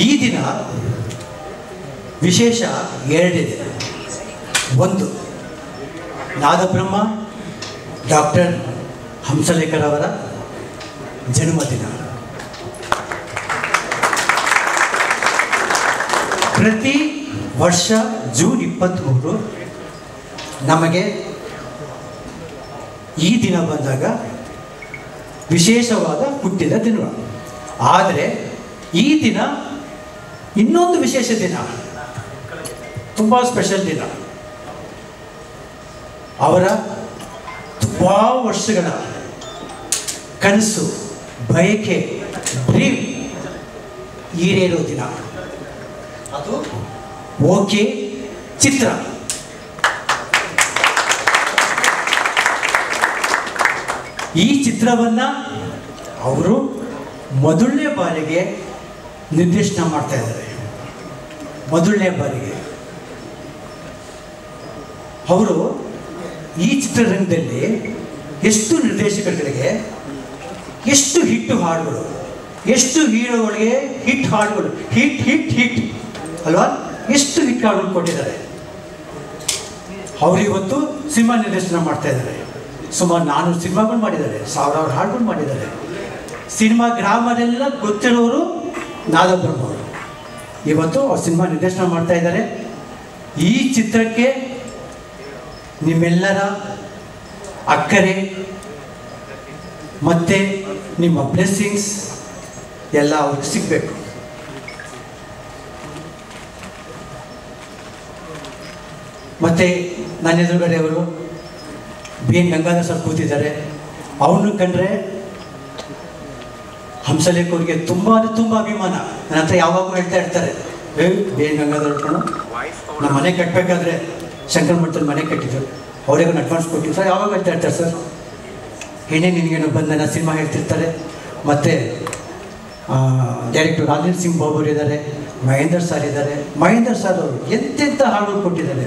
ಈ ದಿನ ವಿಶೇಷ ಎರಡಿದೆ. ಒಂದು, ನಾದಬ್ರಹ್ಮ ಡಾಕ್ಟರ್ ಹಂಸಲೇಖರವರ ಜನ್ಮದಿನ. ಪ್ರತಿ ವರ್ಷ ಜೂನ್ 23 ನಮಗೆ ಈ ದಿನ ಬಂದಾಗ ವಿಶೇಷವಾದ ಹುಟ್ಟಿದ ದಿನ. ಆದರೆ ಈ ದಿನ ಇನ್ನೊಂದು ವಿಶೇಷ ದಿನ, ತುಂಬ ಸ್ಪೆಷಲ್ ದಿನ. ಅವರ ತುಂಬ ವರ್ಷಗಳ ಕನಸು, ಬಯಕೆ, ಡ್ರೀಮ್ ಈಡೇರೋ ದಿನ. ಅದು ಓಕೆ ಚಿತ್ರ. ಈ ಚಿತ್ರವನ್ನು ಅವರು ಮೊದಲನೇ ಬಾರಿಗೆ ನಿರ್ದೇಶನ ಮಾಡ್ತಾ ಇದ್ದಾರೆ. ಮೊದಲನೇ ಬಾರಿಗೆ ಅವರು ಈ ಚಿತ್ರರಂಗದಲ್ಲಿ ಎಷ್ಟು ನಿರ್ದೇಶಕರುಗಳಿಗೆ ಎಷ್ಟು ಹಿಟ್ಟು ಹಾಡುಗಳು, ಎಷ್ಟು ಹೀರೋಗಳಿಗೆ ಹಿಟ್ ಹಾಡುಗಳು, ಹಿಟ್ ಹಿಟ್ ಹಿಟ್ ಅಲ್ವಾ, ಎಷ್ಟು ಹಿಟ್ ಹಾಡುಗಳು ಕೊಟ್ಟಿದ್ದಾರೆ. ಅವರಿವತ್ತು ಸಿನಿಮಾ ನಿರ್ದೇಶನ ಮಾಡ್ತಾ ಇದ್ದಾರೆ. ಸುಮಾರು 400 ಸಿನಿಮಾಗಳು ಮಾಡಿದ್ದಾರೆ, ಸಾವಿರಾರು ಹಾಡುಗಳು ಮಾಡಿದ್ದಾರೆ. ಸಿನಿಮಾ ಗ್ರಾಮದೆಲ್ಲ ಗೊತ್ತಿರೋರು ನಾದಬ್ರಹ್ಮ ಅವರು. ಇವತ್ತು ಅವ್ರು ಸಿನಿಮಾ ನಿರ್ದೇಶನ ಮಾಡ್ತಾ ಇದ್ದಾರೆ. ಈ ಚಿತ್ರಕ್ಕೆ ನಿಮ್ಮೆಲ್ಲರ ಅಕ್ಕರೆ ಮತ್ತು ನಿಮ್ಮ ಬ್ಲೆಸ್ಸಿಂಗ್ಸ್ ಎಲ್ಲ ಅವ್ರಿಗೆ ಸಿಗಬೇಕು. ಮತ್ತು ನನ್ನ ಎದುರುಗಡೆ ಅವರು BN ಗಂಗಾಧರ್ ಸರ್ ಕೂತಿದ್ದಾರೆ. ಅವನು ಕಂಡ್ರೆ ಹಂಸಲೇಖ ಅವ್ರಿಗೆ ತುಂಬ ಅಂದರೆ ತುಂಬ ಅಭಿಮಾನ. ನನ್ನ ಹತ್ರ ಯಾವಾಗೂ ಹೇಳ್ತಾ ಇರ್ತಾರೆ, BN ಗಂಗಾಧರ್ ಕಣೋ, ನಮ್ಮ ಮನೆ ಕಟ್ಟಬೇಕಾದ್ರೆ ಶಂಕರ ಮಠದಲ್ಲಿ ಮನೆ ಕಟ್ಟಿದ್ರು, ಅವರಿಗೂ ಅಡ್ವಾನ್ಸ್ ಕೊಟ್ಟಿದ್ರು. ಯಾವಾಗ ಹೇಳ್ತಾ ಇರ್ತಾರೆ ಸರ್, ಏನೇ ನಿನಗೇನು ಬಂದನ ಸಿನಿಮಾ ಹೇಳ್ತಿರ್ತಾರೆ. ಮತ್ತು ಡೈರೆಕ್ಟರ್ ರಾಜೇಂದ್ರ ಸಿಂಗ್ ಬಾಬು ಅವರು ಇದ್ದಾರೆ, ಮಹೇಂದರ್ ಸರ್ ಇದ್ದಾರೆ. ಮಹೇಂದರ್ ಸರ್ ಅವರು ಎಂತೆಂಥ ಹಾಡುಗಳು ಕೊಟ್ಟಿದ್ದಾರೆ.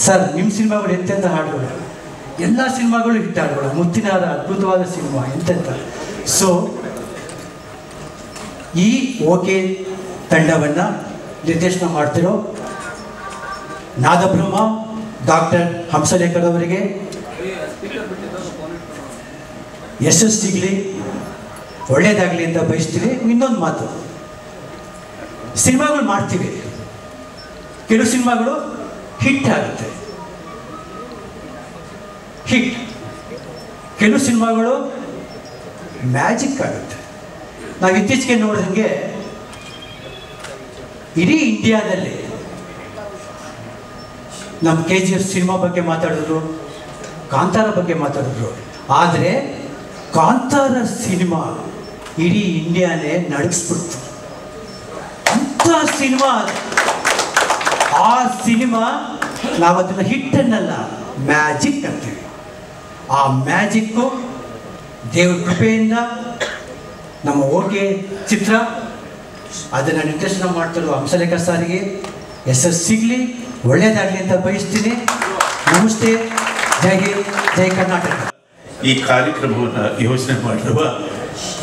ಸರ್ ನಿಮ್ಮ ಸಿನಿಮಾಗಳು ಎಂತೆಂಥ ಹಾಡುಗಳು, ಎಲ್ಲ ಸಿನಿಮಾಗಳು ಹಿಟ್ ಹಾಡುಗಳು. ಮುತ್ತಿನಾರ ಅದ್ಭುತವಾದ ಸಿನಿಮಾ, ಎಂತೆಂಥ. ಸೊ ಈ ಓಕೆ ತಂಡವನ್ನು ನಿರ್ದೇಶನ ಮಾಡ್ತಿರೋ ನಾದಬ್ರಹ್ಮ ಡಾಕ್ಟರ್ ಹಂಸಲೇಖರ್ ಅವರಿಗೆ ಯಶಸ್ಸು ಸಿಗಲಿ, ಒಳ್ಳೆಯದಾಗಲಿ ಅಂತ ಬಯಸ್ತೀವಿ. ಇನ್ನೊಂದು ಮಾತು, ಸಿನಿಮಾಗಳು ಮಾಡ್ತೀವಿ, ಕೆಲವು ಸಿನಿಮಾಗಳು ಹಿಟ್ ಆಗುತ್ತೆ, ಹಿಟ್. ಕೆಲವು ಸಿನಿಮಾಗಳು ಮ್ಯಾಜಿಕ್ ಆಗುತ್ತೆ. ನಾವು ಇತ್ತೀಚೆಗೆ ನೋಡಿದಂಗೆ ಇಡೀ ಇಂಡಿಯಾದಲ್ಲಿ ನಮ್ಮ KGF ಸಿನಿಮಾ ಬಗ್ಗೆ ಮಾತಾಡಿದ್ರು, ಕಾಂತಾರ ಬಗ್ಗೆ ಮಾತಾಡಿದ್ರು. ಆದರೆ ಕಾಂತಾರ ಸಿನಿಮಾ ಇಡೀ ಇಂಡಿಯಾನೇ ನಡಗಿಸ್ಬಿಡ್ತು. ಅಂಥ ಸಿನಿಮಾ. ಆ ಸಿನಿಮಾ ನಾವು ಅದನ್ನು ಹಿಟ್ ಅನ್ನಲ್ಲ, ಮ್ಯಾಜಿಕ್ ಅಂತೀವಿ. ಆ ಮ್ಯಾಜಿಕ್ಕು ದೇವ್ರ ಕೃಪೆಯಿಂದ ನಮ್ಮ ಓಕೆ ಚಿತ್ರ ಅದನ್ನು ನಿರ್ದೇಶನ ಮಾಡ್ತಿರೋ ಹಂಸಲೇಖ ಸಾರಿಗೆ ಯಶಸ್ಸು ಸಿಗಲಿ, ಒಳ್ಳೆಯದಾಗಲಿ ಅಂತ ಬಯಸ್ತೀನಿ. ನಮಸ್ತೆ, ಜೈ ಹಿಂದ್, ಜೈ ಕರ್ನಾಟಕ. ಈ ಕಾರ್ಯಕ್ರಮವನ್ನು ಯೋಚನೆ ಮಾಡಿರುವ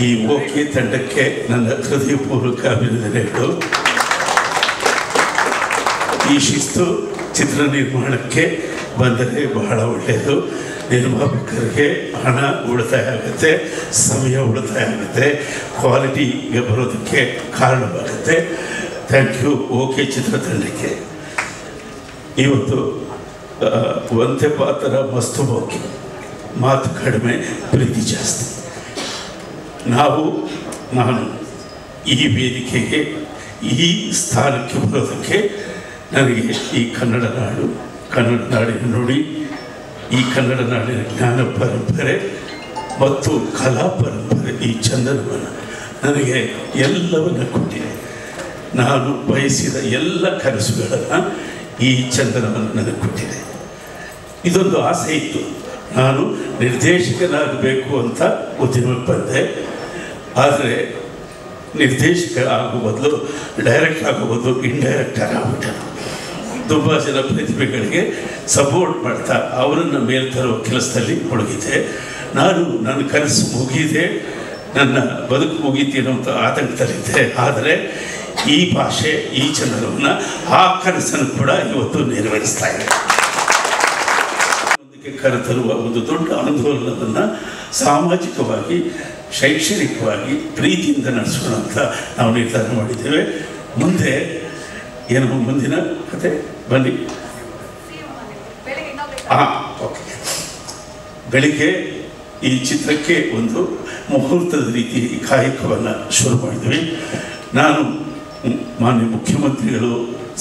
ಈ ಓಕೆ ತಂಡಕ್ಕೆ ನನ್ನ ಹೃದಯಪೂರ್ವಕ ಅಭಿನಂದನೆಗಳು. ಈ ಶಿಸ್ತು ಚಿತ್ರ ನಿರ್ಮಾಣಕ್ಕೆ ಬಂದರೆ ಬಹಳ ಒಳ್ಳೆಯದು. ನಿರ್ಮಾಪಕರಿಗೆ ಹಣ ಉಳಿತಾಯ ಆಗುತ್ತೆ, ಸಮಯ ಉಳಿತಾಯ ಆಗುತ್ತೆ, ಕ್ವಾಲಿಟಿಗೆ ಬರೋದಕ್ಕೆ ಕಾರಣವಾಗುತ್ತೆ. ಥ್ಯಾಂಕ್ ಯು ಓಕೆ ಚಿತ್ರತಂಡಕ್ಕೆ. ಇವತ್ತು ಒಂದೇ ಪಾತ್ರ ಮಸ್ತು ಓಕೆ, ಮಾತು ಕಡಿಮೆ, ಪ್ರೀತಿ ಜಾಸ್ತಿ. ನಾನು ಈ ವೇದಿಕೆಗೆ, ಈ ಸ್ಥಾನಕ್ಕೆ ಬರೋದಕ್ಕೆ ನನಗೆ ಈ ಕನ್ನಡ ನಾಡು, ಕನ್ನಡ ನಾಡಿನ ನುಡಿ, ಈ ಕನ್ನಡ ನಾಡಿನ ಜ್ಞಾನ ಪರಂಪರೆ ಮತ್ತು ಕಲಾ ಪರಂಪರೆ, ಈ ಚಂದನವನ್ನು ನನಗೆ ಎಲ್ಲವನ್ನು ಕೊಟ್ಟಿದೆ. ನಾನು ಬಯಸಿದ ಎಲ್ಲ ಕನಸುಗಳನ್ನು ಈ ಚಂದನವನ್ನು ನನಗೆ ಕೊಟ್ಟಿದೆ. ಇದೊಂದು ಆಸೆ ಇತ್ತು, ನಾನು ನಿರ್ದೇಶಕನಾಗಬೇಕು ಅಂತ ಉದ್ಯಮಕ್ಕೆ ಬಂದೆ. ಆದರೆ ನಿರ್ದೇಶಕ ಆಗೋ ಬದಲು ಡೈರೆಕ್ಟ್ ಆಗೋ ಬದಲು ಇಂಡೈರೆಕ್ಟರ್ ಆಗ್ಬಿಟ್ಟೆ. ತುಂಬ ಜನ ಪ್ರತಿಭೆಗಳಿಗೆ ಸಪೋರ್ಟ್ ಮಾಡ್ತಾ ಅವರನ್ನು ಮೇಲೆ ತರೋ ಕೆಲಸದಲ್ಲಿ ಮುಳುಗಿದೆ. ನನ್ನ ಕನಸು ಮುಗಿದೆ. ನನ್ನ ಬದುಕು ಮುಗೀತೇನೋ ಅಂತ ಆತಂಕದಲ್ಲಿದ್ದೆ. ಆದರೆ ಈ ಭಾಷೆ, ಈ ಜನರನ್ನು, ಆ ಕನಸನ್ನು ಕೂಡ ಇವತ್ತು ನೆರವೇರಿಸ್ತಾ ಇದೆ. ಕರೆತರುವ ಒಂದು ದೊಡ್ಡ ಆಂದೋಲನವನ್ನು ಸಾಮಾಜಿಕವಾಗಿ, ಶೈಕ್ಷಣಿಕವಾಗಿ ಪ್ರೀತಿಯಿಂದ ನಡೆಸೋಣ ಅಂತ ನಾವು ನಿರ್ಧಾರ ಮಾಡಿದ್ದೇವೆ. ಮುಂದೆ ಏನು ಮುಂದಿನ ಕತೆ ಬನ್ನಿ. ಓಕೆ, ಬೆಳಿಗ್ಗೆ ಈ ಚಿತ್ರಕ್ಕೆ ಒಂದು ಮುಹೂರ್ತದ ರೀತಿ ಕಾಯಕವನ್ನು ಶುರು ಮಾಡಿದ್ವಿ. ನಾನು ಮಾನ್ಯ ಮುಖ್ಯಮಂತ್ರಿಗಳು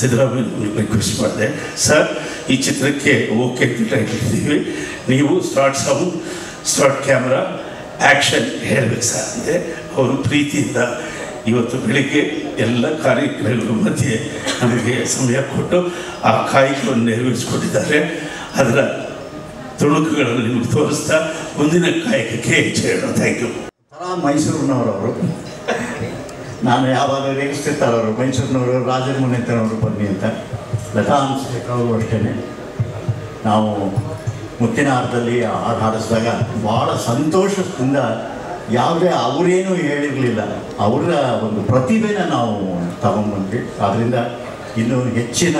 ಸಿದ್ದರಾಮಯ್ಯ ರಿಕ್ವೆಸ್ಟ್ ಮಾಡಿದೆ, ಸರ್ ಈ ಚಿತ್ರಕ್ಕೆ ಓಕೆ ಅಂತ ಇಟ್ಟಿದ್ದೀವಿ, ನೀವು start sound, start camera, action ಹೇಳಬೇಕು ಸರ್ ಅಂದೆ. ಅವರು ಪ್ರೀತಿಯಿಂದ ಇವತ್ತು ಬೆಳಿಗ್ಗೆ ಎಲ್ಲ ಕಾರ್ಯಕ್ರಮಗಳ ಮಧ್ಯೆ ನಮಗೆ ಸಮಯ ಕೊಟ್ಟು ಆ ಕಾಯಕವನ್ನು ನೆರವೇರಿಸಿಕೊಟ್ಟಿದ್ದಾರೆ. ಅದರ ತುಣುಕುಗಳನ್ನು ನಿಮಗೆ ತೋರಿಸ್ತಾ ಮುಂದಿನ ಕಾಯಕಕ್ಕೆ ಹೆಜ್ಜೆ ಹೇಳೋಣ. Thank you. ಮೈಸೂರಿನವರವರು, ನಾನು ಯಾವಾಗ ರೇಗಿಸ್ತಿರ್ತಾರವರು ಮೈಸೂರಿನವರು, ರಾಜಮನೆತನವರು ಬನ್ನಿ ಅಂತ. ಲತಾ ಅವರು ಅಷ್ಟೇ, ನಾವು ಮುತ್ತಿನ ಹಾರದಲ್ಲಿ ಹಾಡು ಹಾಡಿಸಿದಾಗ ಭಾಳ ಸಂತೋಷದಿಂದ, ಯಾವುದೇ ಅವರೇನೂ ಹೇಳಿರಲಿಲ್ಲ, ಅವರ ಒಂದು ಪ್ರತಿಭೆನ ನಾವು ತಗೊಂಡ್ಬಂದ್ವಿ. ಆದ್ದರಿಂದ ಇನ್ನೂ ಹೆಚ್ಚಿನ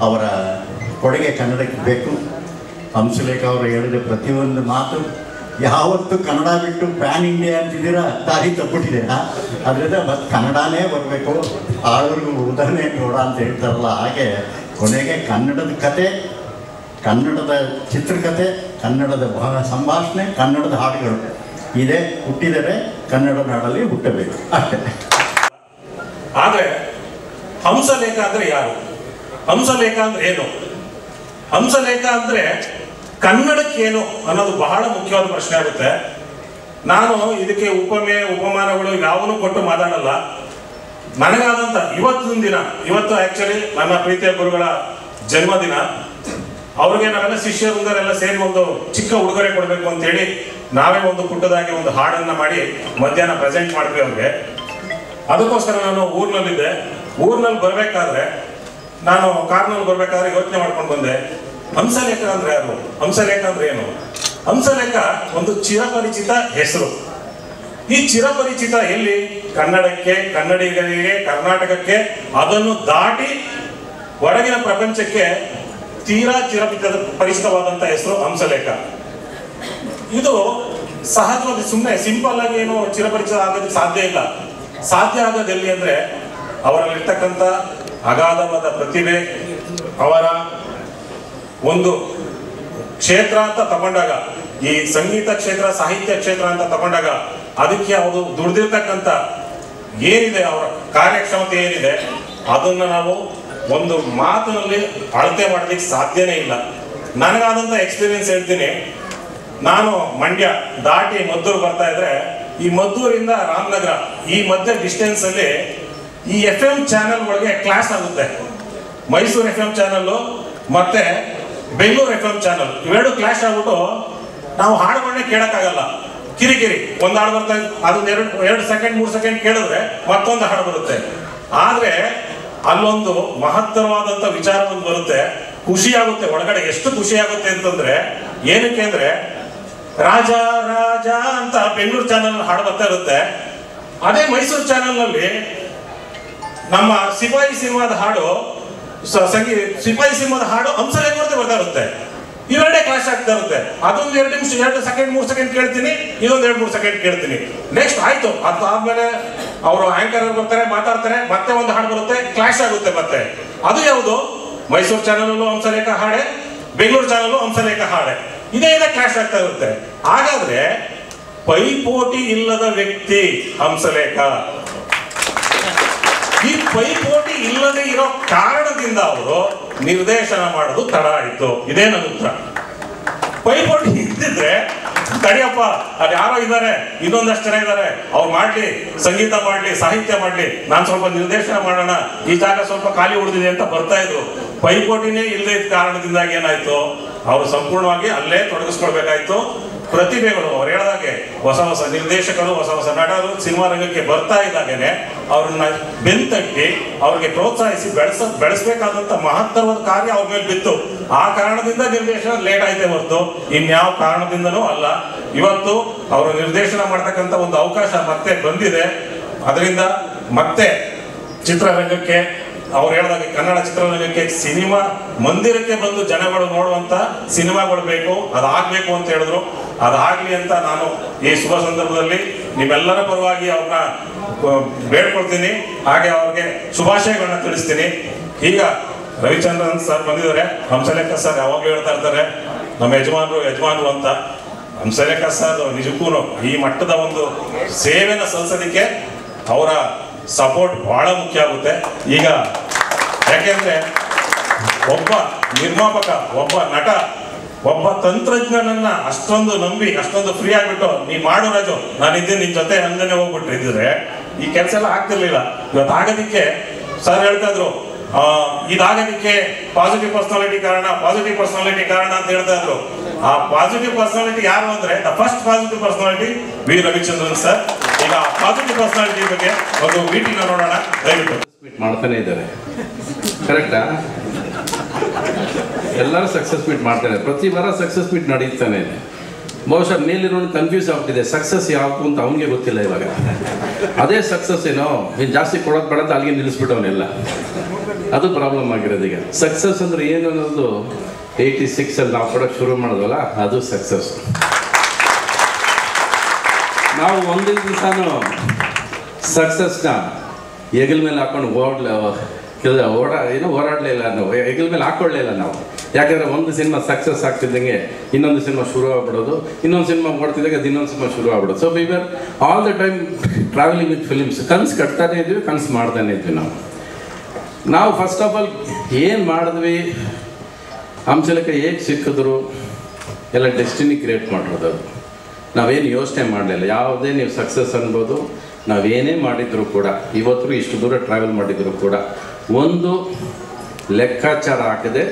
ಅವರ ಕೊಡುಗೆ ಕನ್ನಡಕ್ಕೆ ಬೇಕು. ಹಂಸಲೇಖ ಅವರು ಹೇಳಿದ ಪ್ರತಿಯೊಂದು ಮಾತು, ಯಾವತ್ತು ಕನ್ನಡ ಬಿಟ್ಟು ಪ್ಯಾನ್ ಇಂಡಿಯಾ ಅಂತಿದ್ದೀರಾ, ದಾರಿ ತಪ್ಪಿಟ್ಟಿದ್ದೀರಾ. ಅದರಿಂದ ಮತ್ತು ಕನ್ನಡನೇ ಬರಬೇಕು, ಆಳೂರಿಗೂ ಉದಾಹರಣೆ ನೋಡ ಅಂತ ಹೇಳ್ತಾರಲ್ಲ, ಹಾಗೆ ಕೊನೆಗೆ ಕನ್ನಡದ ಕತೆ, ಕನ್ನಡದ ಚಿತ್ರಕಥೆ, ಕನ್ನಡದ ಸಂಭಾಷಣೆ, ಕನ್ನಡದ ಹಾಡುಗಳು ಇದೇ ಹುಟ್ಟಿದರೆ ಕನ್ನಡ ನಾಡಲ್ಲಿ ಹುಟ್ಟಬೇಕು ಅಷ್ಟೇ. ಆದರೆ ಹಂಸಲೇಖ ಅಂದರೆ ಯಾರು? ಹಂಸಲೇಖ ಅಂದರೆ ಏನು? ಹಂಸಲೇಖ ಅಂದರೆ ಕನ್ನಡಕ್ಕೇನು ಅನ್ನೋದು ಬಹಳ ಮುಖ್ಯವಾದ ಪ್ರಶ್ನೆ ಆಗುತ್ತೆ. ನಾನು ಇದಕ್ಕೆ ಉಪಮಾನಗಳು ಯಾವನು ಕೊಟ್ಟು ಮಾತಾಡಲ್ಲ. ನನಗಾದಂಥ ಇವತ್ತಿನ ದಿನ, ಇವತ್ತು ಆ್ಯಕ್ಚುಲಿ ನನ್ನ ಪ್ರೀತಿಯ ಗುರುಗಳ ಜನ್ಮದಿನ. ಅವ್ರಿಗೆ ನಾವೆಲ್ಲ ಶಿಷ್ಯರುಂದರೆಲ್ಲ ಸೇರಿ ಒಂದು ಚಿಕ್ಕ ಉಡುಗೊರೆ ಕೊಡಬೇಕು ಅಂತೇಳಿ ನಾವೇ ಒಂದು ಪುಟ್ಟದಾಗಿ ಒಂದು ಹಾಡನ್ನು ಮಾಡಿ ಮಧ್ಯಾಹ್ನ ಪ್ರೆಸೆಂಟ್ ಮಾಡಿದ್ವಿ ಅವ್ರಿಗೆ. ಅದಕ್ಕೋಸ್ಕರ ನಾನು ಊರಿನಲ್ಲಿದ್ದೆ. ಊರಿನಲ್ಲಿ ಬರಬೇಕಾದ್ರೆ, ನಾನು ಕಾರ್ನಲ್ಲಿ ಬರಬೇಕಾದ್ರೆ ಯೋಚನೆ ಮಾಡ್ಕೊಂಡು ಬಂದೆ, ಹಂಸಲೇಖ ಅಂದ್ರೆ ಯಾರು? ಹಂಸಲೇಖ ಅಂದ್ರೆ ಏನು? ಹಂಸಲೇಖ ಒಂದು ಚಿರಪರಿಚಿತ ಹೆಸರು. ಈ ಚಿರಪರಿಚಿತ ಎಲ್ಲಿ? ಕನ್ನಡಕ್ಕೆ, ಕನ್ನಡಿಗರಿಗೆ, ಕರ್ನಾಟಕಕ್ಕೆ, ಅದನ್ನು ದಾಟಿ ಹೊರಗಿನ ಪ್ರಪಂಚಕ್ಕೆ ತೀರಾ ಪರಿಚಿತವಾದಂಥ ಹೆಸರು ಹಂಸಲೇಖ. ಇದು ಸಹಜವಾಗಿ ಸುಮ್ಮನೆ ಸಿಂಪಲ್ ಆಗಿ ಏನು ಚಿರಪರಿಚಿತ ಆಗೋದಕ್ಕೆ ಸಾಧ್ಯ ಇಲ್ಲ. ಸಾಧ್ಯ ಆಗೋದು ಎಲ್ಲಿ ಅಂದರೆ ಅವರಲ್ಲಿರ್ತಕ್ಕಂಥ ಅಗಾಧವಾದ ಪ್ರತಿಭೆ, ಅವರ ಒಂದು ಕ್ಷೇತ್ರ ಅಂತ ತಗೊಂಡಾಗ, ಈ ಸಂಗೀತ ಕ್ಷೇತ್ರ, ಸಾಹಿತ್ಯ ಕ್ಷೇತ್ರ ಅಂತ ತಗೊಂಡಾಗ ಅದಕ್ಕೆ ಅವರು ದುಡ್ದಿರ್ತಕ್ಕಂಥ ಏನಿದೆ, ಅವರ ಕಾರ್ಯಕ್ಷಮತೆ ಏನಿದೆ, ಅದನ್ನು ನಾವು ಒಂದು ಮಾತಿನಲ್ಲಿ ಅಳತೆ ಮಾಡಲಿಕ್ಕೆ ಸಾಧ್ಯನೇ ಇಲ್ಲ. ನನಗಾದಂಥ ಎಕ್ಸ್ಪೀರಿಯನ್ಸ್ ಹೇಳ್ತೀನಿ. ನಾನು ಮಂಡ್ಯ ದಾಟಿ ಮದ್ದೂರು ಬರ್ತಾ ಇದ್ರೆ, ಈ ಮದ್ದೂರಿಂದ ರಾಮನಗರ ಈ ಮಧ್ಯ ಡಿಸ್ಟೆನ್ಸ್ ಅಲ್ಲಿ ಈ FM ಚಾನೆಲ್ ಒಳಗೆ ಕ್ಲಾಸ್ ಆಗುತ್ತೆ. ಮೈಸೂರು FM ಚಾನಲ್ಲು ಮತ್ತೆ ಬೆಂಗಳೂರು FM ಚಾನಲ್ ಇವೆರಡು ಕ್ಲಾಶ್ ಆಗ್ಬಿಟ್ಟು ನಾವು ಹಾಡುಗಳನ್ನೇ ಕೇಳಕ್ಕಾಗಲ್ಲ. ಕಿರಿಕಿರಿ, ಒಂದು ಹಾಡು ಬರ್ತಾ ಅದನ್ನ ಎರಡು ಸೆಕೆಂಡ್ 3 ಸೆಕೆಂಡ್ ಕೇಳಿದ್ರೆ ಮತ್ತೊಂದು ಹಾಡು ಬರುತ್ತೆ. ಆದ್ರೆ ಅಲ್ಲೊಂದು ಮಹತ್ತರವಾದಂಥ ವಿಚಾರ ಒಂದು ಬರುತ್ತೆ, ಖುಷಿ ಆಗುತ್ತೆ ಒಳಗಡೆ. ಎಷ್ಟು ಖುಷಿ ಆಗುತ್ತೆ ಅಂತಂದ್ರೆ, ಏನಕ್ಕೆ ಅಂದ್ರೆ ರಾಜ ರಾಜ ಅಂತ ಬೆಂಗಳೂರು ಚಾನಲ್ ಹಾಡು ಬರ್ತಾ ಇರುತ್ತೆ. ಅದೇ ಮೈಸೂರು ಚಾನಲ್ ನಲ್ಲಿ ನಮ್ಮ ಸಿಪಾಯಿ ಸಿನಿಮಾದ ಹಾಡು, ಸಿಪಾಯಿ ಸಿನಿಮಾದ ಹಾಡು ಹಂಸಲೇಖ ಬರ್ತಾ ಇರುತ್ತೆ. ಇವೆರಡೇ ಕ್ಲಾಶ್ ಆಗ್ತಾ ಇರುತ್ತೆ. ಅದೊಂದು 2 ನಿಮಿಷ 2 ಸೆಕೆಂಡ್ 3 ಸೆಕೆಂಡ್ ಕೇಳ್ತೀನಿ, ಇದೊಂದು 2-3 ಸೆಕೆಂಡ್ ಕೇಳ್ತೀನಿ. ನೆಕ್ಸ್ಟ್ ಆಯ್ತು, ಅದಾದ್ಮೇಲೆ ಅವರು ಆಂಕರ್ ಬರ್ತಾರೆ, ಮಾತಾಡ್ತಾರೆ, ಮತ್ತೆ ಒಂದು ಹಾಡು ಬರುತ್ತೆ, ಕ್ಲಾಶ್ ಆಗುತ್ತೆ. ಮತ್ತೆ ಅದು ಯಾವುದು? ಮೈಸೂರು ಚಾನಲ್ ಹಂಸಲೇಖ ಹಾಡೆ, ಬೆಂಗಳೂರು ಚಾನಲ್ ಹಂಸಲೇಖ ಹಾಡೆ, ಇದೇ ಕ್ಲಾಶ್ ಆಗ್ತಾ ಇರುತ್ತೆ. ಹಾಗಾದ್ರೆ ಪೈಪೋಟಿ ಇಲ್ಲದ ವ್ಯಕ್ತಿ ಹಂಸಲೇಖ. ಈ ಪೈಪೋಟಿ ಇಲ್ಲದೆ ಇರೋ ಕಾರಣದಿಂದ ಅವರು ನಿರ್ದೇಶನ ಮಾಡೋದು ತಡ ಆಯ್ತು. ಇದೇ ನನ್ನ ಉತ್ತರ. ಪೈಪೋಟಿ ಇದ್ದಿದ್ರೆ ತಡಿಯಪ್ಪ, ಅಲ್ಲಿ ಯಾರೋ ಇದ್ದಾರೆ, ಇನ್ನೊಂದಷ್ಟು ಜನ ಇದ್ದಾರೆ, ಅವ್ರು ಮಾಡ್ಲಿ, ಸಂಗೀತ ಮಾಡ್ಲಿ, ಸಾಹಿತ್ಯ ಮಾಡ್ಲಿ, ನಾನು ಸ್ವಲ್ಪ ನಿರ್ದೇಶನ ಮಾಡೋಣ, ಈ ಜಾಗ ಸ್ವಲ್ಪ ಖಾಲಿ ಉಳಿದಿದೆ ಅಂತ ಬರ್ತಾ ಇದ್ರು. ಪೈಪೋಟಿನೇ ಇಲ್ಲದೆ ಇದ್ದ ಕಾರಣದಿಂದಾಗಿ ಏನಾಯ್ತು, ಅವರು ಸಂಪೂರ್ಣವಾಗಿ ಅಲ್ಲೇ ತೊಡಗಿಸ್ಕೊಳ್ಬೇಕಾಯ್ತು. ಪ್ರತಿಭೆಗಳು ಅವ್ರು ಹೇಳಿದಾಗೆ ಹೊಸ ಹೊಸ ನಿರ್ದೇಶಕರು, ಹೊಸ ಹೊಸ ನಟರು ಸಿನಿಮಾ ರಂಗಕ್ಕೆ ಬರ್ತಾ ಇದ್ದಾಗೇನೆ ಅವ್ರನ್ನ ಬೆಂತಟ್ಟಿ ಅವ್ರಿಗೆ ಪ್ರೋತ್ಸಾಹಿಸಿ ಬೆಳೆಸಬೇಕಾದಂತ ಮಹತ್ತರವಾದ ಕಾರ್ಯ ಅವ್ರ ಮೇಲೆ ಬಿತ್ತು. ಆ ಕಾರಣದಿಂದ ನಿರ್ದೇಶನ ಲೇಟ್ ಆಯ್ತೇ ಹೊರತು ಇನ್ಯಾವ ಕಾರಣದಿಂದನೂ ಅಲ್ಲ. ಇವತ್ತು ಅವರು ನಿರ್ದೇಶನ ಮಾಡ್ತಕ್ಕಂಥ ಒಂದು ಅವಕಾಶ ಮತ್ತೆ ಬಂದಿದೆ. ಅದರಿಂದ ಮತ್ತೆ ಚಿತ್ರರಂಗಕ್ಕೆ ಅವ್ರು ಹೇಳಿದಾಗ ಕನ್ನಡ ಚಿತ್ರರಂಗಕ್ಕೆ ಸಿನಿಮಾ ಮಂದಿರಕ್ಕೆ ಬಂದು ಜನಗಳು ನೋಡುವಂತ ಸಿನಿಮಾಗಳು ಬೇಕು, ಅದಾಗಬೇಕು ಅಂತ ಹೇಳಿದ್ರು. ಅದಾಗ್ಲಿ ಅಂತ ನಾನು ಈ ಶುಭ ಸಂದರ್ಭದಲ್ಲಿ ನಿಮ್ಮೆಲ್ಲರ ಪರವಾಗಿ ಅವ್ರನ್ನ ಬೇಡ್ಕೊಳ್ತೀನಿ, ಹಾಗೆ ಅವ್ರಿಗೆ ಶುಭಾಶಯಗಳನ್ನ ತಿಳಿಸ್ತೀನಿ. ಈಗ ರವಿಚಂದ್ರನ್ ಸರ್ ಬಂದಿದ್ದಾರೆ. ಹಂಸಲೇಖ ಸರ್ ಯಾವಾಗಲೂ ಹೇಳ್ತಾ ಇರ್ತಾರೆ ನಮ್ಮ ಯಜಮಾನರು ಅಂತ. ಹಂಸಲೇಖ ಸರ್ ನಿಜಕ್ಕೂ ಈ ಮಟ್ಟದ ಒಂದು ಸೇವೆನ ಸಲ್ಲಿಸೋದಕ್ಕೆ ಅವರ ಸಪೋರ್ಟ್ ಬಹಳ ಮುಖ್ಯ ಆಗುತ್ತೆ. ಈಗ ಯಾಕೆಂದ್ರೆ ಒಬ್ಬ ನಿರ್ಮಾಪಕ, ಒಬ್ಬ ನಟ, ಒಬ್ಬ ತಂತ್ರಜ್ಞನನ್ನ ಅಷ್ಟೊಂದು ನಂಬಿ ಅಷ್ಟೊಂದು ಫ್ರೀ ಆಗ್ಬಿಟ್ಟು ನೀ ಮಾಡು ರಾಜು, ನಾನಿದ್ದೀನಿ ನಿನ್ ಜೊತೆ ಹಂಗನೆ ಹೋಗ್ಬಿಟ್ಟಿದ್ರೆ ಈ ಕೆಲಸ ಎಲ್ಲ ಆಗ್ತಿರ್ಲಿಲ್ಲ. ಇವತ್ತು ಆಗೋದಿಕ್ಕೆ ಸರ್ ಹೇಳ್ತಾ ಇದ್ರು, ಇದಾಗೋದಿಕ್ಕೆ ಪಾಸಿಟಿವ್ ಪರ್ಸನಾಲಿಟಿ ಕಾರಣ ಅಂತ ಹೇಳ್ತಾ ಇದ್ರು. ಆ ಪಾಸಿಟಿವ್ ಪರ್ಸನಾಲಿಟಿ ಯಾರು ಅಂದ್ರೆ the first positive personality V Ravichandran sir. ಈಗ ಪಾಸಿಟಿವ್ ಪರ್ಸನಾಲಿಟಿ ಬಗ್ಗೆ ಒಂದು ಮೀಟಿಂಗ್ ನೋಡೋಣ ದಯವಿಟ್ಟು. ಮಾಡ್ತಾನೆ ಇದ್ದಾರೆ, ಕರೆಕ್ಟಾ? ಎಲ್ಲರೂ ಸಕ್ಸಸ್ ಮೀಟ್ ಮಾಡ್ತಾರೆ, ಪ್ರತಿ ವಾರ ಸಕ್ಸಸ್ ಮೀಟ್ ನಡೀತಾನೆ ಇದೆ. ಬಹುಶಃ ಮೇಲಿರೋನು ಕನ್ಫ್ಯೂಸ್ ಆಗ್ತಿದೆ, ಸಕ್ಸಸ್ ಯಾವುದು ಅಂತ ಅವನಿಗೆ ಗೊತ್ತಿಲ್ಲ ಇವಾಗ. ಅದೇ ಸಕ್ಸಸ್ ಏನೋ ನೀನು ಜಾಸ್ತಿ ಕೊಡೋದು ಬೇಡ ಅಂತ ಅಲ್ಲಿಗೆ ನಿಲ್ಲಿಸ್ಬಿಟ್ಟವನೆಲ್ಲ. ಅದು ಪ್ರಾಬ್ಲಮ್ ಆಗಿರೋದು. ಈಗ ಸಕ್ಸಸ್ ಅಂದ್ರೆ ಏನು ಅನ್ನೋದು 86 ನಾವು ಕೊಡೋಕೆ ಶುರು ಮಾಡಿದ್ವಲ್ಲ, ಅದು ಸಕ್ಸಸ್. ನಾವು ಒಂದಿನ ದಿವಸನೂ ಸಕ್ಸಸ್ನ ಹೆಗಲ ಮೇಲೆ ಹಾಕೊಂಡು ಓಡಾಡಲೇ ಇಲ್ಲ, ನಾವು ಹೆಗಲ ಮೇಲೆ ಹಾಕೊಳ್ಳೇ ಇಲ್ಲ ನಾವು. ಯಾಕಂದರೆ ಒಂದು ಸಿನಿಮಾ ಸಕ್ಸಸ್ ಆಗ್ತಿದ್ದಂಗೆ ಇನ್ನೊಂದು ಸಿನಿಮಾ ಶುರು ಆಗ್ಬಿಡೋದು, ಇನ್ನೊಂದು ಸಿನಿಮಾ ಓಡ್ತಿದ್ದಾಗ ಅದು ಇನ್ನೊಂದು ಸಿನಿಮಾ ಶುರು ಆಗ್ಬಿಡೋದು. So we were all the time travelling with films. ಕನಸು ಕಟ್ತಾನೆ ಇದ್ವಿ, ಕನಸು ಮಾಡ್ತಾನೆ ಇದ್ವಿ. ನಾವು ಫಸ್ಟ್ ಆಫ್ ಆಲ್ ಏನು ಮಾಡಿದ್ವಿ, ಹಂಸಲೇಖ ಹೇಗೆ ಸಿಕ್ಕಿದ್ರು ಎಲ್ಲ ಡೆಸ್ಟಿನಿ ಕ್ರಿಯೇಟ್ ಮಾಡಿರೋದು. ಅದು ನಾವೇನು ಯೋಚನೆ ಮಾಡಲಿಲ್ಲ. ಯಾವುದೇ ನೀವು ಸಕ್ಸಸ್ ಅನ್ಬೋದು, ನಾವೇನೇ ಮಾಡಿದ್ರು ಕೂಡ, ಇವತ್ತು ಇಷ್ಟು ದೂರ ಟ್ರಾವೆಲ್ ಮಾಡಿದ್ರು ಕೂಡ ಒಂದು ಲೆಕ್ಕಾಚಾರ ಹಾಕದೆ